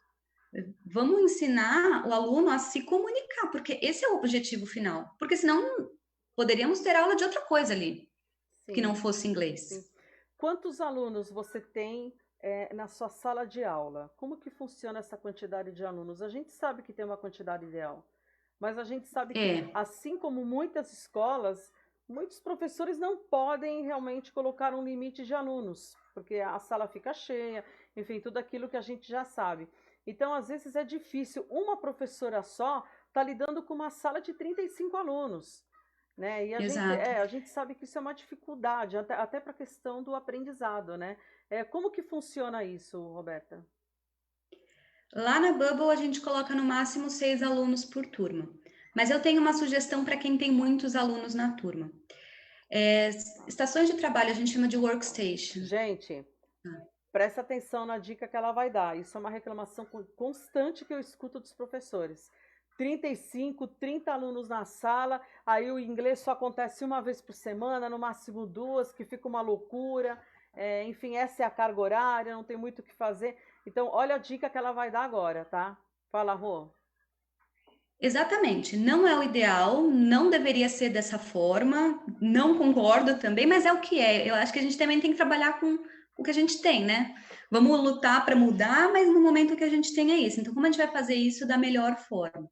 Vamos ensinar o aluno a se comunicar, porque esse é o objetivo final. Porque senão poderíamos ter aula de outra coisa ali, que não Sim, fosse sim. inglês. Quantos alunos você tem na sua sala de aula? Como que funciona essa quantidade de alunos? A gente sabe que tem uma quantidade ideal, mas a gente sabe que, É, assim como muitas escolas, muitos professores não podem realmente colocar um limite de alunos, porque a sala fica cheia, enfim, tudo aquilo que a gente já sabe. Então, às vezes é difícil, uma professora só está lidando com uma sala de 35 alunos, né? E Exato. a gente sabe que isso é uma dificuldade, até para a questão do aprendizado, né? Como que funciona isso, Roberta? Lá na Bubble a gente coloca no máximo 6 alunos por turma. Mas eu tenho uma sugestão para quem tem muitos alunos na turma. É, estações de trabalho a gente chama de workstation. Gente, presta atenção na dica que ela vai dar. Isso é uma reclamação constante que eu escuto dos professores. 35, 30 alunos na sala, aí o inglês só acontece uma vez por semana, no máximo duas, que fica uma loucura. Enfim, essa é a carga horária, não tem muito o que fazer. Então, olha a dica que ela vai dar agora, tá? Fala, Rô. Exatamente, não é o ideal, não deveria ser dessa forma, não concordo também, mas é o que é. Eu acho que a gente também tem que trabalhar com o que a gente tem, né? Vamos lutar para mudar, mas no momento que a gente tem é isso. Então, como a gente vai fazer isso da melhor forma?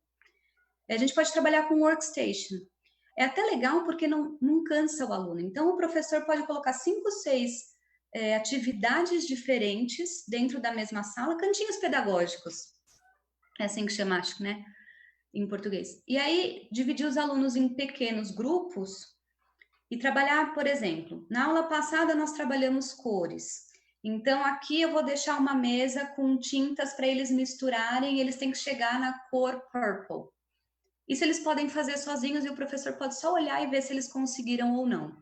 A gente pode trabalhar com workstation. É até legal porque não cansa o aluno. Então, o professor pode colocar 5, 6 atividades diferentes dentro da mesma sala, cantinhos pedagógicos. É assim que chama, acho, né? Em português. E aí, dividir os alunos em pequenos grupos e trabalhar, por exemplo, na aula passada nós trabalhamos cores. Então, aqui eu vou deixar uma mesa com tintas para eles misturarem e eles têm que chegar na cor purple. Isso eles podem fazer sozinhos e o professor pode só olhar e ver se eles conseguiram ou não.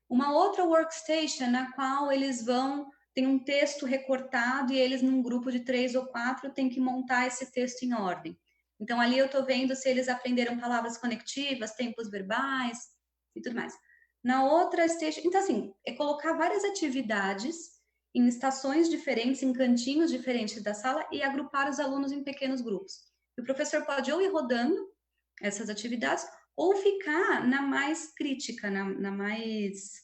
Uma outra workstation na qual eles vão, tem um texto recortado e eles num grupo de 3 ou 4 têm que montar esse texto em ordem. Então ali eu estou vendo se eles aprenderam palavras conectivas, tempos verbais e tudo mais. Na outra station, então assim, é colocar várias atividades em estações diferentes, em cantinhos diferentes da sala e agrupar os alunos em pequenos grupos. E o professor pode ou ir rodando essas atividades, ou ficar na mais crítica, na mais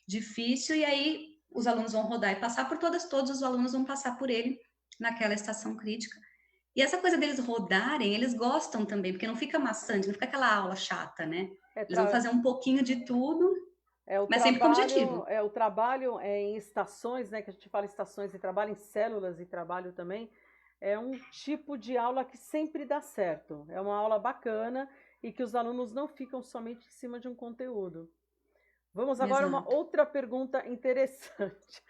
difícil, e aí os alunos vão rodar e passar por todos os alunos vão passar por ele naquela estação crítica. E essa coisa deles rodarem, eles gostam também, porque não fica maçante, não fica aquela aula chata, né? É, Eles vão tra fazer um pouquinho de tudo, É mas sempre com objetivo. o trabalho em estações, né, que a gente fala estações e trabalho em células e trabalho também, é um tipo de aula que sempre dá certo. É uma aula bacana e que os alunos não ficam somente em cima de um conteúdo. Vamos agora a uma Exato. outra pergunta interessante.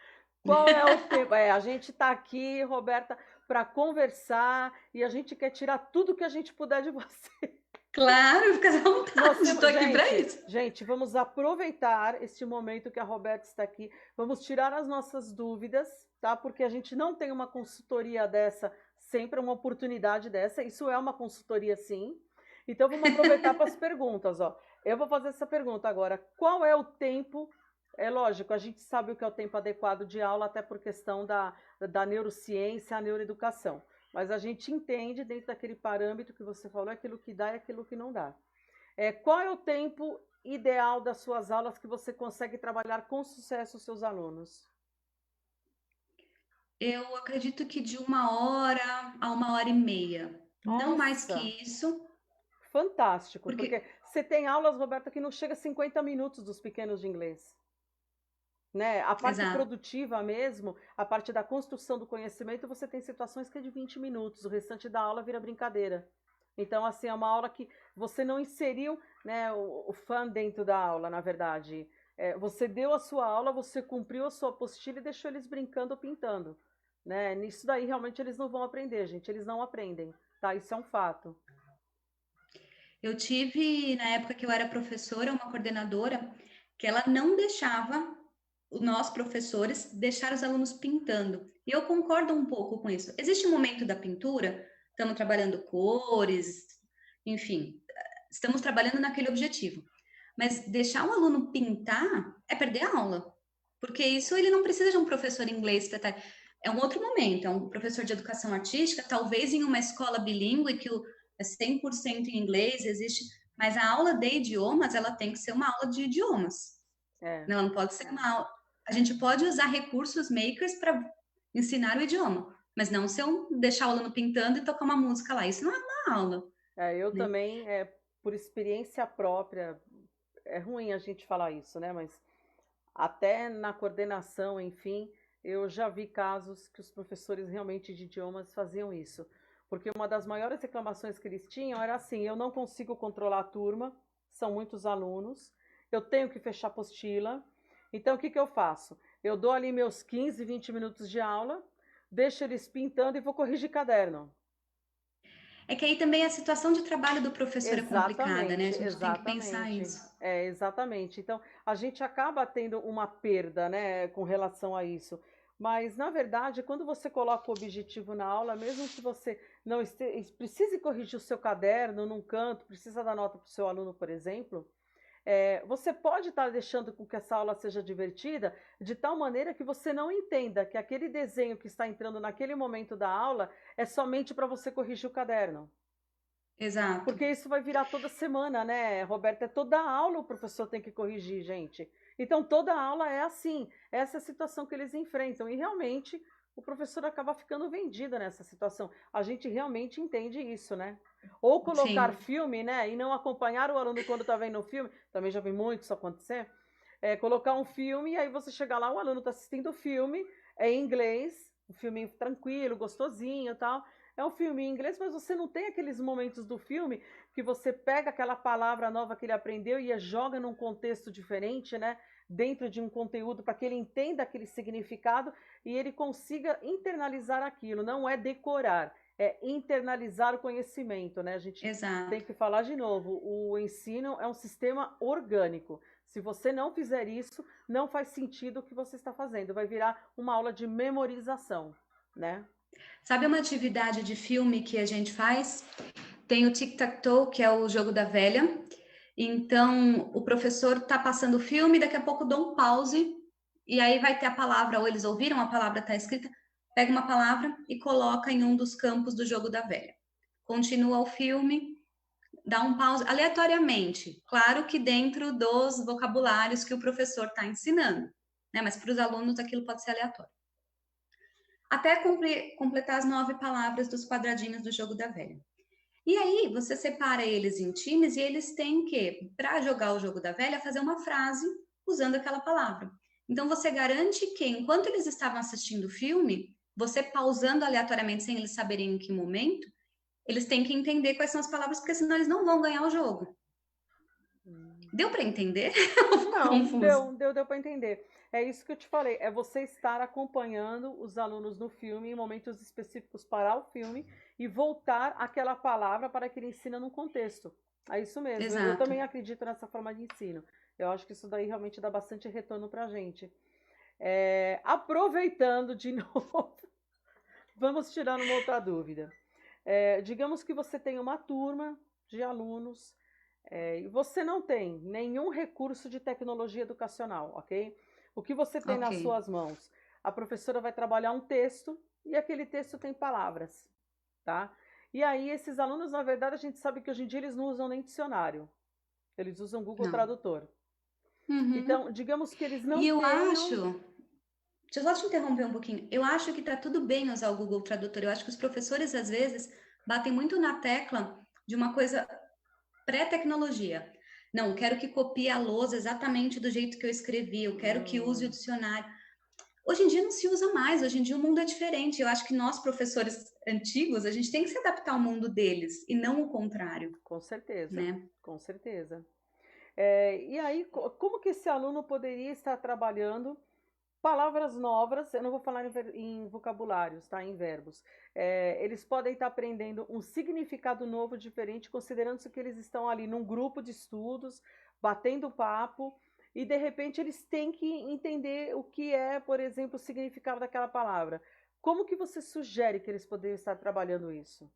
Qual é o tempo? A gente está aqui, Roberta, para conversar e a gente quer tirar tudo que a gente puder de você. Claro, fica à Nós vontade, temos, estou aqui para isso. gente, vamos aproveitar este momento que a Roberta está aqui, vamos tirar as nossas dúvidas, tá? Porque a gente não tem uma consultoria dessa, sempre uma oportunidade dessa, isso é uma consultoria sim. Então vamos aproveitar para as perguntas, ó. Eu vou fazer essa pergunta agora. Qual é o tempo? É lógico, a gente sabe o que é o tempo adequado de aula, até por questão da neurociência, a neuroeducação. Mas a gente entende dentro daquele parâmetro que você falou, aquilo que dá e aquilo que não dá. Qual é o tempo ideal das suas aulas que você consegue trabalhar com sucesso os seus alunos? Eu acredito que de 1 hora a 1 hora e meia. Não mais Nossa, que isso, fantástico, porque porque você tem aulas, Roberta, que não chega a 50 minutos dos pequenos de inglês. Né? A parte exato. produtiva mesmo, a parte da construção do conhecimento, você tem situações que é de 20 minutos, o restante da aula vira brincadeira. Então, assim, é uma aula que você não inseriu, né, o fã dentro da aula, na verdade. Você deu a sua aula, você cumpriu a sua apostila e deixou eles brincando ou pintando. Né? Nisso daí, realmente, eles não vão aprender, gente. Eles não aprendem, tá? Isso é um fato. Eu tive, na época que eu era professora, uma coordenadora que ela não deixava nós, professores, deixar os alunos pintando. E eu concordo um pouco com isso. Existe um momento da pintura, estamos trabalhando cores, enfim, estamos trabalhando naquele objetivo. Mas deixar o aluno pintar é perder a aula. Porque isso ele não precisa de um professor inglês para estar. É um outro momento, é um professor de educação artística, talvez em uma escola bilíngue que é 100% em inglês, existe, mas a aula de idiomas, ela tem que ser uma aula de idiomas. É. Não pode ser uma aula. A gente pode usar recursos makers para ensinar o idioma, mas não se eu deixar o aluno pintando e tocar uma música lá. Isso não é uma aula. Eu Né? também, por experiência própria, é ruim a gente falar isso, né? Mas até na coordenação, enfim, eu já vi casos que os professores realmente de idiomas faziam isso. Porque uma das maiores reclamações que eles tinham era assim: eu não consigo controlar a turma, são muitos alunos, eu tenho que fechar apostila. Então, o que que eu faço? Eu dou ali meus 15, 20 minutos de aula, deixo eles pintando e vou corrigir caderno. É que aí também a situação de trabalho do professor é complicada, né? A Exatamente, gente tem que pensar exatamente. isso. É, exatamente. Então, a gente acaba tendo uma perda, né, com relação a isso. Mas, na verdade, quando você coloca o objetivo na aula, mesmo que você não precise corrigir o seu caderno num canto, precisa dar nota para o seu aluno, por exemplo, você pode estar deixando com que essa aula seja divertida de tal maneira que você não entenda que aquele desenho que está entrando naquele momento da aula é somente para você corrigir o caderno. Exato. Porque isso vai virar toda semana, né, Roberta? É toda aula o professor tem que corrigir, gente. Então, toda aula é assim. Essa é a situação que eles enfrentam. E realmente o professor acaba ficando vendido nessa situação. A gente realmente entende isso, né? Ou colocar Sim. filme, né? E não acompanhar o aluno quando está vendo o filme. Também já vi muito isso acontecer. Colocar um filme e aí você chega lá, o aluno está assistindo o filme, é em inglês, um filme tranquilo, gostosinho e tal. É um filme em inglês, mas você não tem aqueles momentos do filme que você pega aquela palavra nova que ele aprendeu e joga num contexto diferente, né? Dentro de um conteúdo para que ele entenda aquele significado e ele consiga internalizar aquilo. Não é decorar, é internalizar o conhecimento, né? A gente tem Exato. que falar de novo. O ensino é um sistema orgânico. Se você não fizer isso, não faz sentido o que você está fazendo. Vai virar uma aula de memorização, né? Sabe uma atividade de filme que a gente faz? Tem o tic-tac-toe, que é o jogo da velha. Então, o professor tá passando o filme, daqui a pouco dou um pause, e aí vai ter a palavra, ou eles ouviram, a palavra tá escrita, pega uma palavra e coloca em um dos campos do jogo da velha. Continua o filme, dá um pause aleatoriamente, claro que dentro dos vocabulários que o professor está ensinando, né? Mas para os alunos aquilo pode ser aleatório. Até completar as 9 palavras dos quadradinhos do jogo da velha. E aí você separa eles em times e eles têm que, para jogar o jogo da velha, fazer uma frase usando aquela palavra. Então você garante que enquanto eles estavam assistindo o filme, você pausando aleatoriamente sem eles saberem em que momento, eles têm que entender quais são as palavras, porque senão eles não vão ganhar o jogo. Deu para entender? Não, Confuso. deu para entender. É isso que eu te falei, é você estar acompanhando os alunos no filme em momentos específicos para o filme e voltar aquela palavra para que ele ensina num contexto. É isso mesmo. Eu Exato. também acredito nessa forma de ensino. Eu acho que isso daí realmente dá bastante retorno para a gente. Aproveitando de novo, vamos tirar uma outra dúvida. Digamos que você tem uma turma de alunos e você não tem nenhum recurso de tecnologia educacional, ok? O que você tem Ok. nas suas mãos? A professora vai trabalhar um texto e aquele texto tem palavras, tá? E aí, esses alunos, na verdade, a gente sabe que hoje em dia eles não usam nem dicionário, eles usam Google Não. Tradutor. Então, Uhum. digamos que eles E não eu tenham. acho, deixa eu só te interromper um pouquinho. Eu acho que tá tudo bem usar o Google Tradutor. Eu acho que os professores, às vezes, batem muito na tecla de uma coisa pré-tecnologia. Não, quero que copie a lousa exatamente do jeito que eu escrevi, eu quero que use o Hum, dicionário. Hoje em dia não se usa mais, hoje em dia o mundo é diferente. Eu acho que nós, professores antigos, a gente tem que se adaptar ao mundo deles e não o contrário, com certeza, né? com certeza. E aí, como que esse aluno poderia estar trabalhando palavras novas? Eu não vou falar em vocabulários, tá? Em verbos. Eles podem estar aprendendo um significado novo, diferente, considerando que eles estão ali num grupo de estudos, batendo papo, e de repente eles têm que entender o que é, por exemplo, o significado daquela palavra. Como que você sugere que eles poderiam estar trabalhando isso?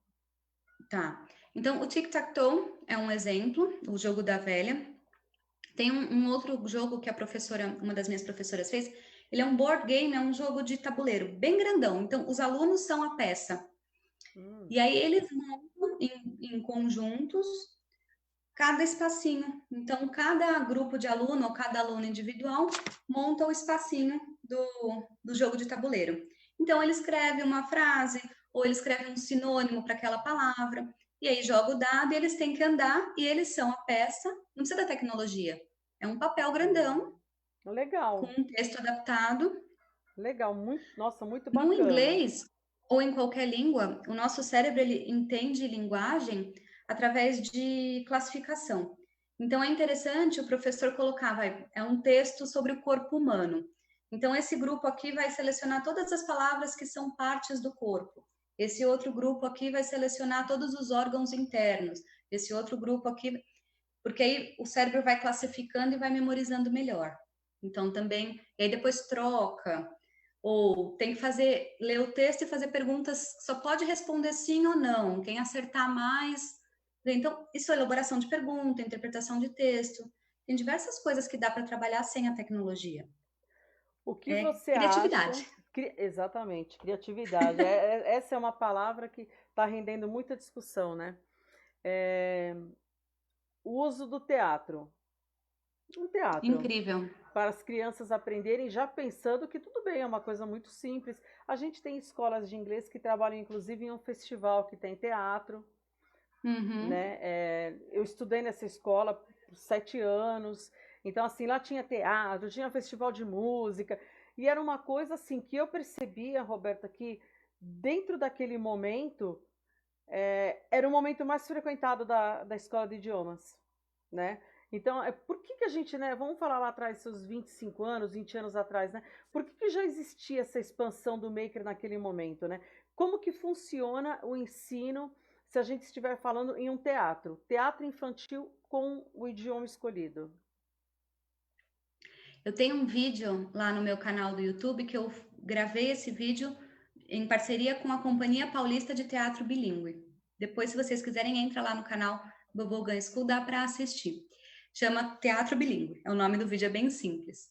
Tá. Então, o tic-tac-toe é um exemplo, o jogo da velha. Tem um outro jogo que a professora, uma das minhas professoras fez. Ele é um board game, é um jogo de tabuleiro, bem grandão. Então, os alunos são a peça. Hum, E aí eles montam em conjuntos cada espacinho. Então, cada grupo de aluno ou cada aluno individual monta o espacinho do jogo de tabuleiro. Então, ele escreve uma frase ou ele escreve um sinônimo para aquela palavra. E aí joga o dado e eles têm que andar e eles são a peça. Não precisa da tecnologia. É um papel grandão hum. com Legal. um texto adaptado. Legal, muito, nossa, muito No bacana. inglês, ou em qualquer língua, o nosso cérebro ele entende linguagem através de classificação. Então é interessante o professor colocar, é um texto sobre o corpo humano. Então esse grupo aqui vai selecionar todas as palavras que são partes do corpo. Esse outro grupo aqui vai selecionar todos os órgãos internos. Esse outro grupo aqui, porque aí o cérebro vai classificando e vai memorizando melhor. Então também, e aí depois troca, ou tem que fazer, ler o texto e fazer perguntas, só pode responder sim ou não, quem acertar mais. Então, isso é elaboração de pergunta, interpretação de texto, tem diversas coisas que dá para trabalhar sem a tecnologia. O que É você acha? criatividade. Exatamente, criatividade. Essa é uma palavra que está rendendo muita discussão, né? É, o uso do teatro. Um teatro Incrível. para as crianças aprenderem já pensando que tudo bem, é uma coisa muito simples. A gente tem escolas de inglês que trabalham inclusive em um festival que tem teatro, Uhum. né? Eu estudei nessa escola por 7 anos, então assim lá tinha teatro, tinha festival de música e era uma coisa assim que eu percebia, Roberta, que dentro daquele momento era o momento mais frequentado da escola de idiomas, né? Então, por que, que a gente, né? Vamos falar lá atrás, seus 25 anos, 20 anos atrás, né? Por que, que já existia essa expansão do maker naquele momento, né? Como que funciona o ensino se a gente estiver falando em um teatro? Teatro infantil com o idioma escolhido. Eu tenho um vídeo lá no meu canal do YouTube que eu gravei esse vídeo em parceria com a Companhia Paulista de Teatro Bilíngue. Depois, se vocês quiserem, entra lá no canal Bubblegum School, dá para assistir. Chama Teatro Bilíngue. É o nome do vídeo, é bem simples.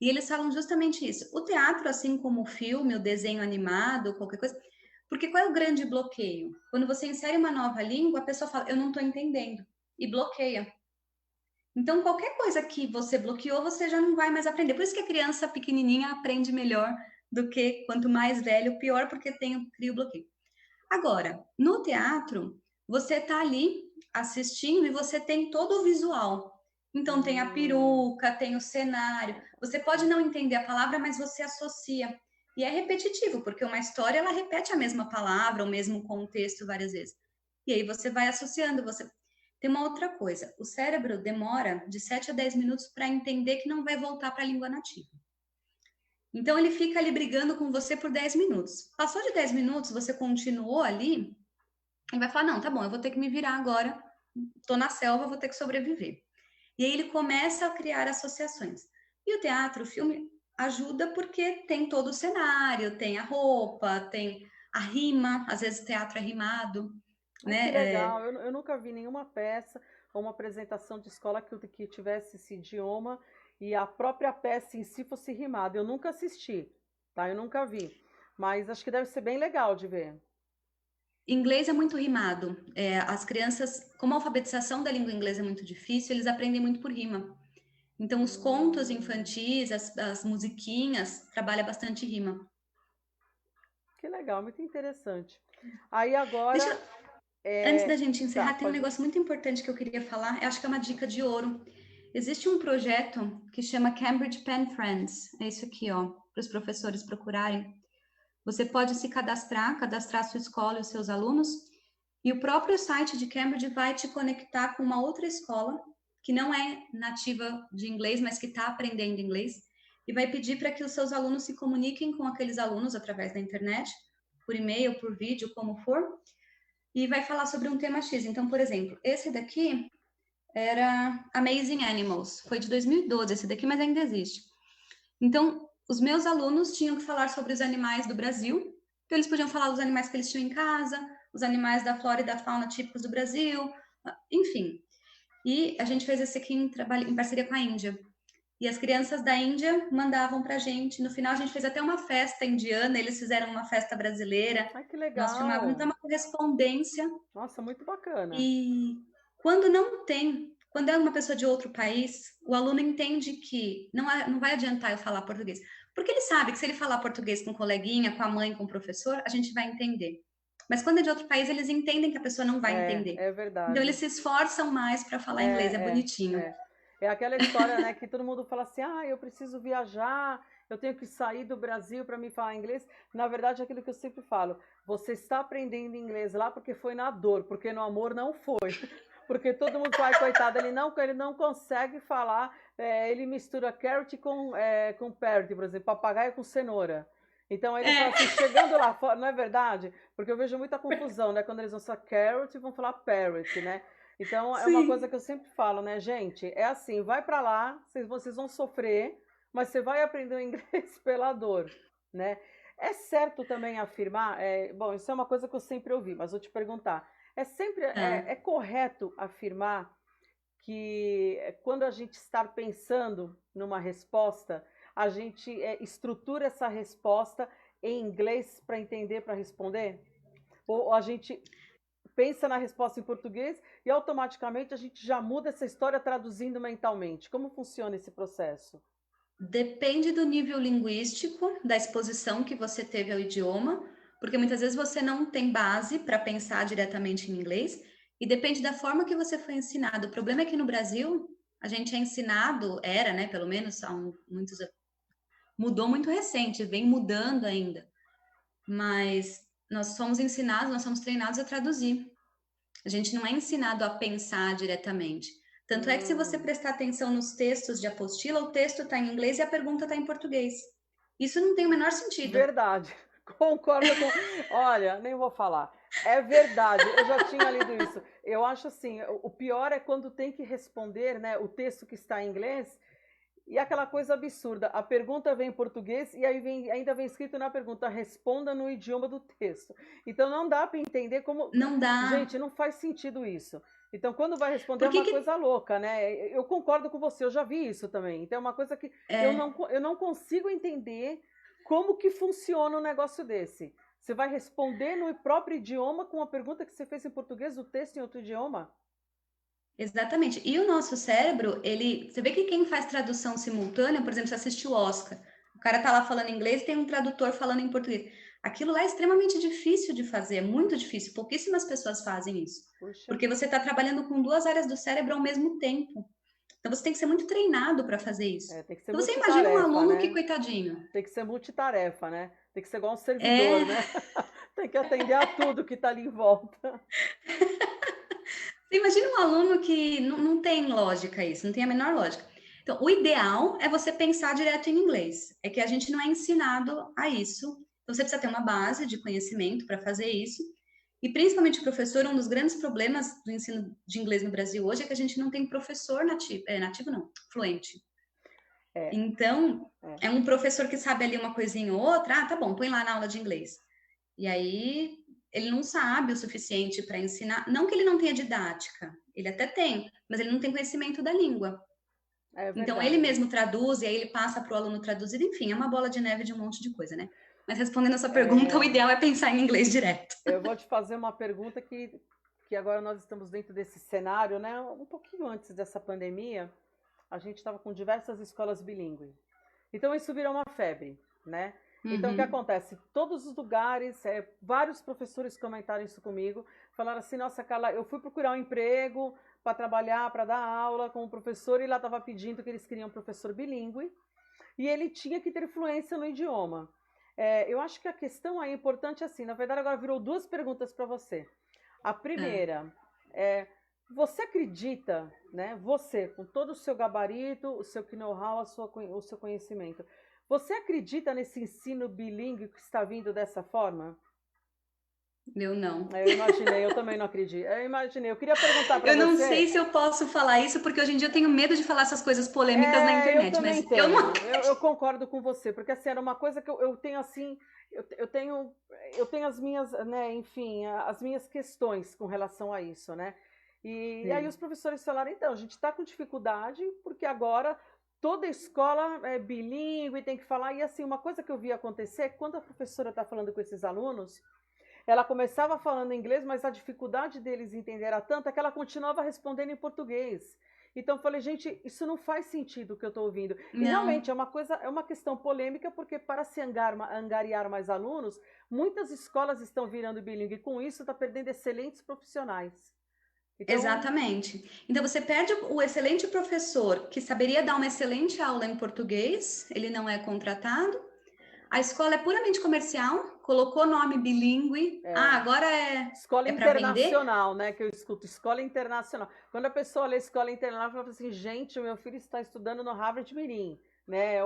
E eles falam justamente isso. O teatro, assim como o filme, o desenho animado, qualquer coisa. Porque qual é o grande bloqueio? Quando você insere uma nova língua, a pessoa fala, eu não estou entendendo. E bloqueia. Então, qualquer coisa que você bloqueou, você já não vai mais aprender. Por isso que a criança pequenininha aprende melhor do que quanto mais velho, pior, porque cria o bloqueio. Agora, no teatro, você está ali assistindo e você tem todo o visual. Então, tem a Hum, peruca, tem o cenário. Você pode não entender a palavra, mas você associa. E é repetitivo, porque uma história ela repete a mesma palavra, o mesmo contexto várias vezes. E aí você vai associando, você tem uma outra coisa. O cérebro demora de 7 a 10 minutos para entender que não vai voltar para a língua nativa. Então ele fica ali brigando com você por 10 minutos. Passou de 10 minutos, você continuou ali, ele vai falar: não, tá bom, eu vou ter que me virar agora, tô na selva, vou ter que sobreviver. E aí ele começa a criar associações. E o teatro, o filme, ajuda porque tem todo o cenário, tem a roupa, tem a rima, às vezes o teatro é rimado, ai, que né? legal. Eu nunca vi nenhuma peça ou uma apresentação de escola que tivesse esse idioma e a própria peça em si fosse rimada. Eu nunca assisti, tá? Eu nunca vi. Mas acho que deve ser bem legal de ver. Inglês é muito rimado. As crianças, como a alfabetização da língua inglesa é muito difícil, eles aprendem muito por rima. Então, os contos Hum, infantis, as musiquinhas, trabalha bastante rima. que legal, muito interessante. Aí Deixa, agora, antes da gente tá, encerrar, tem um pode. negócio muito importante que eu queria falar. Eu acho que é uma dica de ouro. Existe um projeto que chama Cambridge Pen Friends. É isso aqui, ó, para os professores procurarem. Você pode se cadastrar a sua escola e os seus alunos, e o próprio site de Cambridge vai te conectar com uma outra escola que não é nativa de inglês, mas que está aprendendo inglês, e vai pedir para que os seus alunos se comuniquem com aqueles alunos através da internet, por e-mail, por vídeo, como for, e vai falar sobre um tema X. Então, por exemplo, esse daqui era Amazing Animals, foi de 2012 esse daqui, mas ainda existe. Então, os meus alunos tinham que falar sobre os animais do Brasil. Então, eles podiam falar dos animais que eles tinham em casa, os animais da flora e da fauna típicos do Brasil, enfim. E a gente fez esse aqui em parceria com a Índia. E as crianças da Índia mandavam para a gente. No final, a gente fez até uma festa indiana, eles fizeram uma festa brasileira. Ai, que Nós filmávamos, então, legal. uma correspondência. Nossa, muito bacana. E quando não tem, quando é uma pessoa de outro país, o aluno entende que não vai adiantar eu falar português. Porque ele sabe que se ele falar português com um coleguinha, com a mãe, com o professor, a gente vai entender. Mas quando é de outro país, eles entendem que a pessoa não vai entender. É Então, eles verdade. se esforçam mais para falar inglês, é É, bonitinho. é. É aquela história, né, que todo mundo fala assim: ah, eu preciso viajar eu tenho que sair do Brasil para me falar inglês. Na verdade, é aquilo que eu sempre falo, você está aprendendo inglês lá porque foi na dor, porque no amor não foi. Porque todo mundo fala, coitado, ele não consegue falar, ele mistura carrot com parrot, por exemplo, papagaio com cenoura. Então ele fala assim, chegando lá fora, não é verdade? Porque eu vejo muita confusão, né? Quando eles vão falar carrot, vão falar parrot, né? Então é uma coisa Sim. que eu sempre falo, né, gente? É assim, vai para lá, vocês vão sofrer, mas você vai aprender o inglês pela dor, né? É certo também afirmar, bom, isso é uma coisa que eu sempre ouvi, mas vou te perguntar, é correto afirmar que quando a gente está pensando numa resposta, a gente estrutura essa resposta em inglês para entender, para responder? Ou a gente pensa na resposta em português e automaticamente a gente já muda essa história traduzindo mentalmente? Como funciona esse processo? Depende do nível linguístico, da exposição que você teve ao idioma, porque muitas vezes você não tem base para pensar diretamente em inglês, e depende da forma que você foi ensinado. O problema é que no Brasil, a gente é ensinado, era, né, pelo menos há muitos anos, mudou muito recente, vem mudando ainda, mas nós somos ensinados, nós somos treinados a traduzir. A gente não é ensinado a pensar diretamente. Tanto é que se você Hum. prestar atenção nos textos de apostila, o texto está em inglês e a pergunta está em português. Isso não tem o menor sentido. Verdade. Concordo com. Olha, nem vou falar. É verdade, eu já tinha lido isso. Eu acho assim, o pior é quando tem que responder, né, o texto que está em inglês e aquela coisa absurda. A pergunta vem em português e aí ainda vem escrito na pergunta, responda no idioma do texto. Então não dá para entender como. Não dá. Gente, não faz sentido isso. Então, quando vai responder é Por que uma que coisa louca, né? Eu concordo com você, eu já vi isso também. Então, é uma coisa que é, eu não consigo entender como que funciona um negócio desse. Você vai responder no próprio idioma com uma pergunta que você fez em português, o texto em outro idioma? exatamente. E o nosso cérebro, você vê que quem faz tradução simultânea, por exemplo, você assiste o Oscar, o cara tá lá falando inglês e tem um tradutor falando em português. Aquilo lá é extremamente difícil de fazer, é muito difícil. Pouquíssimas pessoas fazem isso. Puxa, Porque você está trabalhando com duas áreas do cérebro ao mesmo tempo. Então você tem que ser muito treinado para fazer isso. tem que ser Então você imagina um multitarefa, aluno que, né? coitadinho, Tem que ser multitarefa, né? Tem que ser igual um servidor, é, né? Tem que atender a tudo que está ali em volta. você imagina um aluno que não tem lógica isso, não tem a menor lógica. Então, o ideal é você pensar direto em inglês. É que a gente não é ensinado a isso. Então, você precisa ter uma base de conhecimento para fazer isso. E principalmente o professor, um dos grandes problemas do ensino de inglês no Brasil hoje é que a gente não tem professor nativo, nativo não, fluente. É, Então, é. é um professor que sabe ali uma coisinha ou outra, tá bom, põe lá na aula de inglês. E aí ele não sabe o suficiente para ensinar, não que ele não tenha didática, ele até tem, mas ele não tem conhecimento da língua. É Então ele verdade. mesmo traduz e aí ele passa para o aluno traduzido, enfim, é uma bola de neve de um monte de coisa, né? Mas respondendo a sua pergunta, o É, ideal é pensar em inglês direto. eu vou te fazer uma pergunta que agora nós estamos dentro desse cenário, né? Um pouquinho antes dessa pandemia, a gente estava com diversas escolas bilíngues. Então isso virou uma febre, né? Então o que Uhum. acontece? Todos os lugares, vários professores comentaram isso comigo, falaram assim, nossa, Carla, eu fui procurar um emprego para trabalhar, para dar aula com o professor e lá estava pedindo que eles queriam um professor bilíngue e ele tinha que ter fluência no idioma. Eu acho que a questão aí importante é assim, na verdade agora virou duas perguntas para você. A É. primeira é, você acredita, né, você, com todo o seu gabarito, o seu know-how, o seu conhecimento, você acredita nesse ensino bilíngue que está vindo dessa forma? Eu não. Eu imaginei, eu também não acredito. Eu imaginei, eu queria perguntar para Eu não você. sei se eu posso falar isso, porque hoje em dia eu tenho medo de falar essas coisas polêmicas na Eu internet, também mas eu não. tenho. Eu concordo com você, porque assim, era uma coisa que eu tenho assim, eu tenho as minhas, né, enfim, as minhas questões com relação a isso, né? E aí os Sim. professores falaram, então, a gente está com dificuldade, porque agora toda escola é bilíngue, tem que falar. E assim, uma coisa que eu vi acontecer, quando a professora está falando com esses alunos, ela começava falando inglês, mas a dificuldade deles entender era tanta que ela continuava respondendo em português. Então eu falei, gente, isso não faz sentido o que eu estou ouvindo. E realmente Não. é uma questão polêmica, porque para se angariar mais alunos, muitas escolas estão virando bilíngue e com isso está perdendo excelentes profissionais. Então, Exatamente. Então você perde o excelente professor que saberia dar uma excelente aula em português, ele não é contratado. A escola é puramente comercial, colocou nome bilíngue. Ah, é, agora escola é para vender? internacional, né? Que eu escuto, escola internacional. Quando a pessoa lê escola internacional, ela fala assim, gente, o meu filho está estudando no Harvard Mirim, né?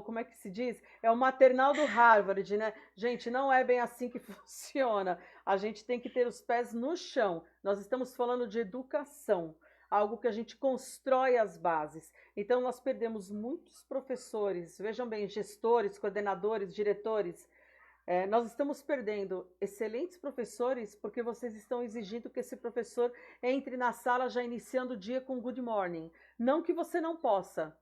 Como é que se diz? É o maternal do Harvard, né? Gente, não é bem assim que funciona. A gente tem que ter os pés no chão. Nós estamos falando de educação, algo que a gente constrói as bases. Então, nós perdemos muitos professores, vejam bem, gestores, coordenadores, diretores, nós estamos perdendo excelentes professores porque vocês estão exigindo que esse professor entre na sala já iniciando o dia com good morning. Não que você não possa,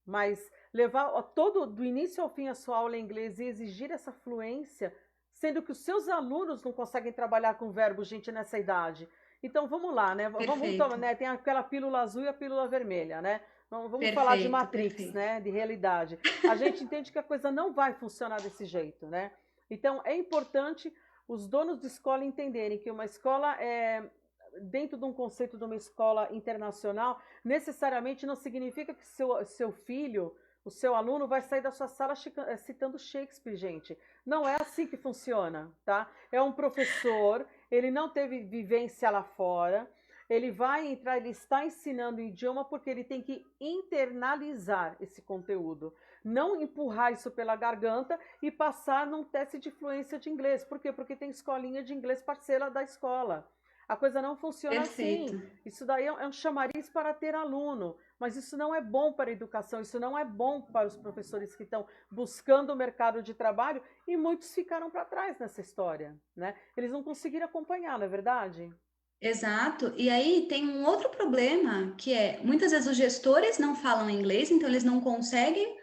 mas levar todo do início ao fim a sua aula em inglês e exigir essa fluência, sendo que os seus alunos não conseguem trabalhar com verbo, gente, nessa idade. Então vamos lá, né? Vamos tomar, Perfeito, né? Tem aquela pílula azul e a pílula vermelha, né? Vamos falar de perfeito, Matrix, perfeito. né? De realidade. A gente entende que a coisa não vai funcionar desse jeito, né? Então é importante os donos de escola entenderem que uma escola dentro de um conceito de uma escola internacional, necessariamente não significa que seu filho, o seu aluno, vai sair da sua sala citando Shakespeare, gente. Não é assim que funciona, tá? É um professor, ele não teve vivência lá fora, ele vai entrar, ele está ensinando o idioma porque ele tem que internalizar esse conteúdo, não empurrar isso pela garganta e passar num teste de fluência de inglês. Por quê? Porque tem escolinha de inglês parceira da escola. A coisa não funciona Perfeito. assim. Isso daí é um chamariz para ter aluno, mas isso não é bom para a educação, isso não é bom para os professores que estão buscando o mercado de trabalho e muitos ficaram para trás nessa história, né? Eles não conseguiram acompanhar, não é verdade? Exato. E aí tem um outro problema, que é muitas vezes os gestores não falam inglês, então eles não conseguem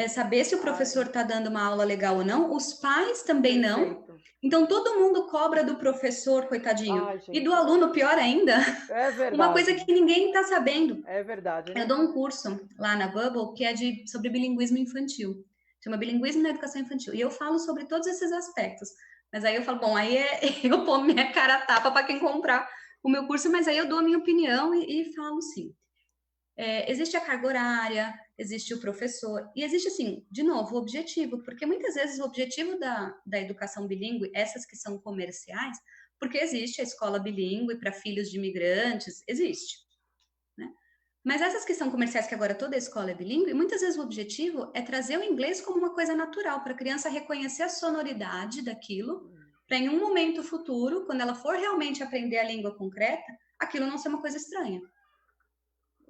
saber se o Ai, professor está dando uma aula legal ou não. Os pais também não. perfeito. Então todo mundo cobra do professor, coitadinho, Ai, e do gente, aluno, pior ainda. é Uma coisa verdade. que ninguém está sabendo. É verdade. Eu dou um curso lá na Bubble que é sobre bilinguismo infantil. Chama Bilinguismo na Educação Infantil. E eu falo sobre todos esses aspectos. Mas aí eu falo, bom, aí eu pôr minha cara a tapa para quem comprar o meu curso, mas aí eu dou a minha opinião e falo sim. Existe a carga horária, existe o professor, e existe, assim, de novo, o objetivo, porque muitas vezes o objetivo da educação bilíngue, essas que são comerciais, porque existe a escola bilíngue para filhos de imigrantes, existe, né? Mas essas que são comerciais, que agora toda a escola é bilíngue, muitas vezes o objetivo é trazer o inglês como uma coisa natural, para a criança reconhecer a sonoridade daquilo, para em um momento futuro, quando ela for realmente aprender a língua concreta, aquilo não ser uma coisa estranha.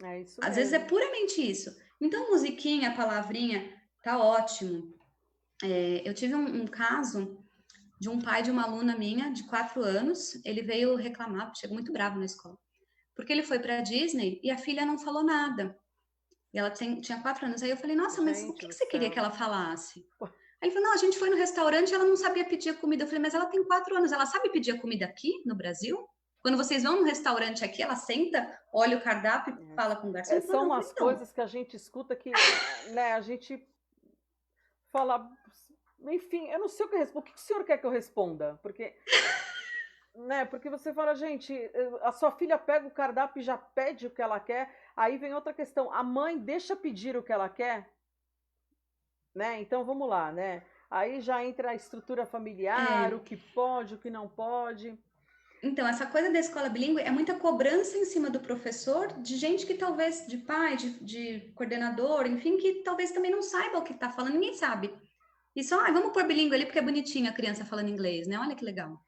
É isso Às vezes é mesmo. puramente isso. Então, musiquinha, palavrinha, tá ótimo. Eu tive um caso de um pai de uma aluna minha, de 4 anos, ele veio reclamar, chegou muito bravo na escola, porque ele foi para a Disney e a filha não falou nada. E ela tinha 4 anos. Aí eu falei, nossa, mas o Gente que do você queria que céu. ela falasse? Aí ele falou, não, a gente foi no restaurante e ela não sabia pedir a comida. Eu falei, mas ela tem 4 anos, ela sabe pedir a comida aqui no Brasil? Quando vocês vão no restaurante aqui, ela senta, olha o cardápio e fala com o garçom. Ele falou, São não, eu falei, umas então, coisas que a gente escuta que, né, a gente fala. Enfim, eu não sei o que eu respondo. O que o senhor quer que eu responda? Porque, né, porque você fala, gente, a sua filha pega o cardápio e já pede o que ela quer. Aí vem outra questão. A mãe deixa pedir o que ela quer, né? Então vamos lá, né? Aí já entra a estrutura familiar, o é, que pode, o que não pode. então, essa coisa da escola bilíngue é muita cobrança em cima do professor, de gente que talvez, de pai, de coordenador, enfim, que talvez também não saiba o que está falando, ninguém sabe. E só, vamos pôr bilíngue ali porque é bonitinho a criança falando inglês, né? Olha que legal.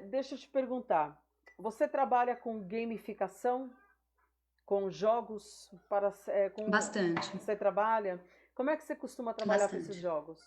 Deixa eu te perguntar. Você trabalha com gamificação? Com jogos para Bastante, você trabalha? Como é que você costuma trabalhar com esses bastante. jogos?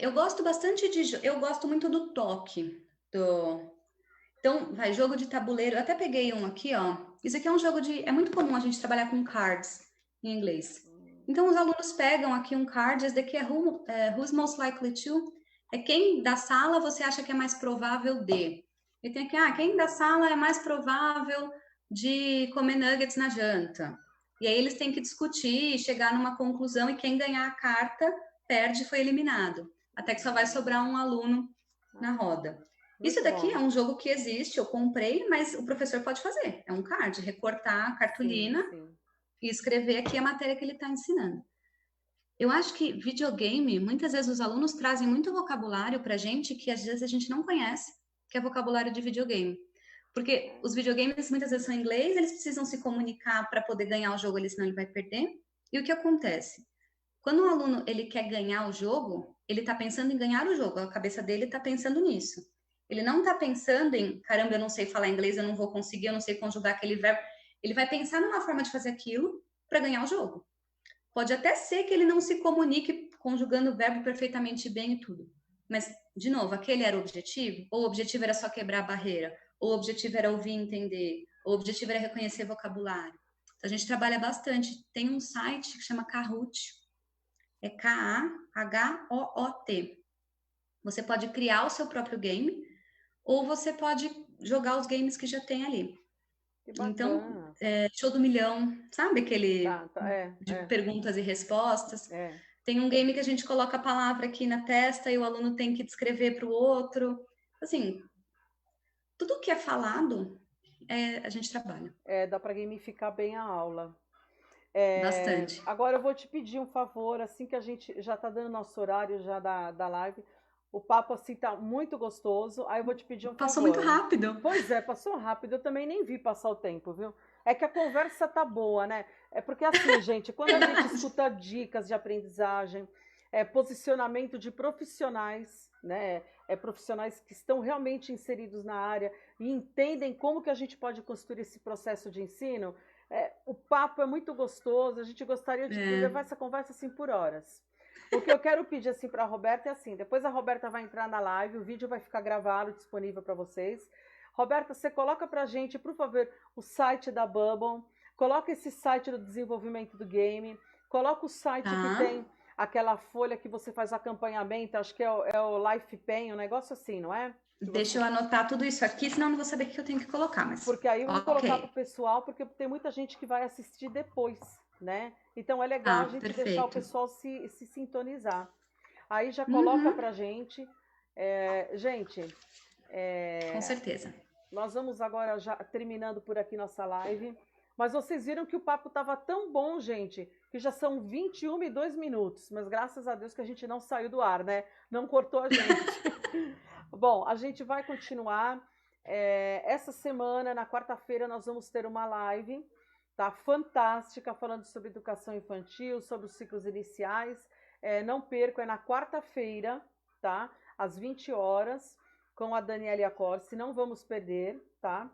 Eu gosto bastante eu gosto muito do toque, então, vai, jogo de tabuleiro. Eu até peguei um aqui, ó. Isso aqui é um jogo é muito comum a gente trabalhar com cards em inglês. Então, os alunos pegam aqui um card, esse daqui Who's Most Likely To? É quem da sala você acha que é mais provável de. E tem aqui, quem da sala é mais provável de comer nuggets na janta? E aí eles têm que discutir, chegar numa conclusão, e quem ganhar a carta perde, foi eliminado. Até que só vai sobrar um aluno na roda. Isso Muito daqui é bom. um jogo que existe, eu comprei, mas o professor pode fazer. É um card, recortar a Sim, cartolina sim. e escrever aqui a matéria que ele está ensinando. Eu acho que videogame, muitas vezes os alunos trazem muito vocabulário para a gente que às vezes a gente não conhece, que é vocabulário de videogame. Porque os videogames muitas vezes são em inglês, eles precisam se comunicar para poder ganhar o jogo, senão ele vai perder. E o que acontece? Quando o aluno ele quer ganhar o jogo, ele está pensando em ganhar o jogo, a cabeça dele está pensando nisso. Ele não está pensando em, caramba, eu não sei falar inglês, eu não vou conseguir, eu não sei conjugar aquele verbo. Ele vai pensar numa forma de fazer aquilo para ganhar o jogo. Pode até ser que ele não se comunique conjugando o verbo perfeitamente bem e tudo. Mas, de novo, aquele era o objetivo? Ou o objetivo era só quebrar a barreira? Ou o objetivo era ouvir e entender? Ou o objetivo era reconhecer vocabulário? Então, a gente trabalha bastante. Tem um site que chama Kahoot. É Kahoot. Você pode criar o seu próprio game ou você pode jogar os games que já tem ali. Que Então, bacana. Show do Milhão, sabe aquele Tá, tá, de perguntas e respostas? é. Tem um game que a gente coloca a palavra aqui na testa e o aluno tem que descrever para o outro. Assim, tudo que é falado, a gente trabalha É, dá para gamificar bem a aula. bastante. Agora eu vou te pedir um favor, assim que a gente já está dando nosso horário já da live, o papo assim tá muito gostoso, aí eu vou te pedir um Passou muito favor. rápido. Pois é, passou rápido, eu também nem vi passar o tempo, viu? É que a conversa tá boa, né? É porque assim, gente, quando a gente Verdade. escuta dicas de aprendizagem, posicionamento de profissionais, né? Profissionais que estão realmente inseridos na área e entendem como que a gente pode construir esse processo de ensino, o papo é muito gostoso, a gente gostaria de levar essa conversa assim por horas. O que eu quero pedir assim para a Roberta é assim, depois a Roberta vai entrar na live, o vídeo vai ficar gravado, disponível para vocês. Roberta, você coloca para a gente, por favor, o site da Bubble, coloca esse site do desenvolvimento do game, coloca o site que Tá. tem aquela folha que você faz acompanhamento, acho que é o Life Pen, um negócio assim, não é? Que Deixa você eu anotar tudo isso aqui, senão eu não vou saber o que eu tenho que colocar, mas porque aí vamos colocar para o ok. pessoal, porque tem muita gente que vai assistir depois, né? Então é legal a Tá, gente deixar o perfeito. pessoal se sintonizar. Aí já coloca Uhum, para a gente. Gente, com é, certeza. nós vamos agora já terminando por aqui nossa live. Mas vocês viram que o papo estava tão bom, gente, que já são 21 e 2 minutos. Mas graças a Deus que a gente não saiu do ar, né? Não cortou a gente. Bom, a gente vai continuar. Essa semana, na quarta-feira, nós vamos ter uma live, tá? Fantástica, falando sobre educação infantil, sobre os ciclos iniciais. Não perco, é na quarta-feira, tá? Às 20 horas, com a Daniela Corsi. Não vamos perder, tá?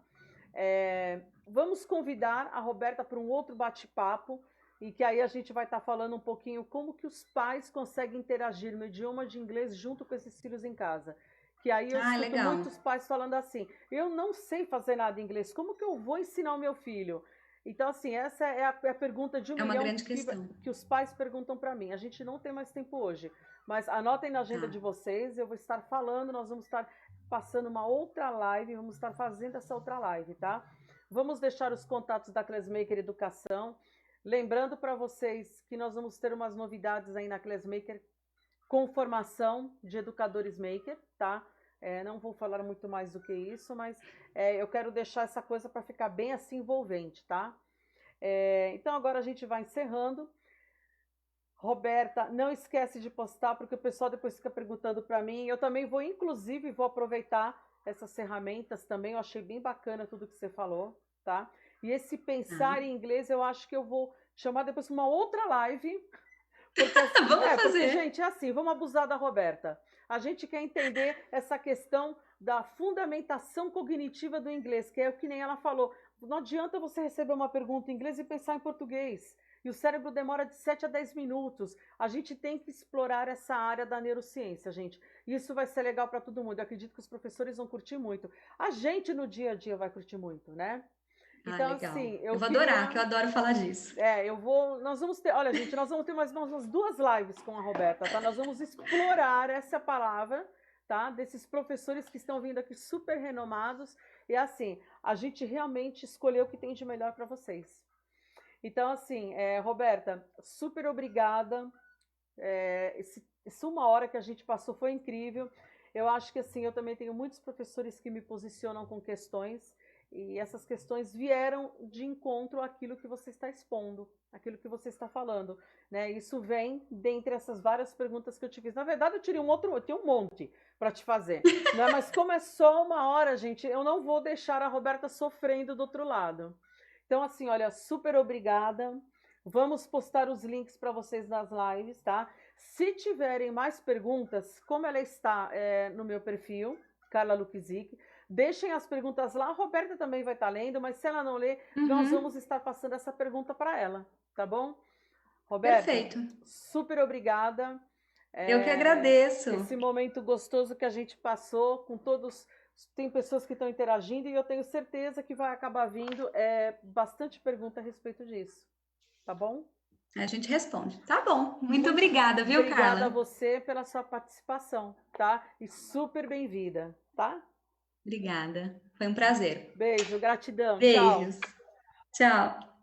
Vamos convidar a Roberta para um outro bate-papo e que aí a gente vai estar falando um pouquinho como que os pais conseguem interagir no idioma de inglês junto com esses filhos em casa. Que aí eu Ah, escuto legal. muitos pais falando assim: eu não sei fazer nada em inglês, como que eu vou ensinar o meu filho? Então, assim, essa é a pergunta de um É uma milhão grande questão. que os pais perguntam para mim. A gente não tem mais tempo hoje, mas anotem na agenda Tá. de vocês, eu vou estar falando, nós vamos estar passando uma outra live, vamos estar fazendo essa outra live, tá? Vamos deixar os contatos da Classmaker Educação. Lembrando para vocês que nós vamos ter umas novidades aí na Classmaker com formação de educadores maker, tá? Não vou falar muito mais do que isso, mas eu quero deixar essa coisa para ficar bem assim envolvente, tá? Então agora a gente vai encerrando. Roberta, não esquece de postar, porque o pessoal depois fica perguntando para mim. Eu também vou, inclusive, vou aproveitar essas ferramentas também. Eu achei bem bacana tudo que você falou, tá? E esse Tá. pensar em inglês, eu acho que eu vou chamar depois uma outra live, porque, Vamos porque, fazer. gente, é assim, vamos abusar da Roberta. A gente quer entender essa questão da fundamentação cognitiva do inglês, que é o que nem ela falou. Não adianta você receber uma pergunta em inglês e pensar em português. E o cérebro demora de 7 a 10 minutos. A gente tem que explorar essa área da neurociência, gente. Isso vai ser legal para todo mundo. Eu acredito que os professores vão curtir muito. A gente no dia a dia vai curtir muito, né? Ah, Então, legal. assim, Eu eu vou adorar, queria que eu adoro falar disso. eu vou. Nós vamos ter. Olha, gente, nós vamos ter mais umas 2 lives com a Roberta, tá? Nós vamos explorar essa palavra, tá? Desses professores que estão vindo aqui super renomados. E assim, a gente realmente escolheu o que tem de melhor para vocês. Então, assim, Roberta, super obrigada. Essa 1 hora que a gente passou foi incrível. Eu acho que assim, eu também tenho muitos professores que me posicionam com questões, e essas questões vieram de encontro àquilo que você está expondo, àquilo que você está falando, né? Isso vem dentre essas várias perguntas que eu te fiz. Na verdade, eu tinha um monte para te fazer, né? Mas como é só uma hora, gente, eu não vou deixar a Roberta sofrendo do outro lado. Então, assim, olha, super obrigada. Vamos postar os links para vocês nas lives, tá? Se tiverem mais perguntas, como ela está no meu perfil, Carla Lukzik, deixem as perguntas lá. A Roberta também vai estar lendo, mas se ela não ler, nós vamos estar passando essa pergunta para ela, tá bom? Roberta, Perfeito. super obrigada. Eu que agradeço. Esse momento gostoso que a gente passou com todos. Tem pessoas que estão interagindo e eu tenho certeza que vai acabar vindo bastante pergunta a respeito disso. Tá bom? A gente responde. Tá bom. Muito obrigada, viu, Obrigada Carla? a você pela sua participação, tá? E super bem-vinda, tá? Obrigada. Foi um prazer. Beijo, gratidão, tchau. Beijos. Tchau.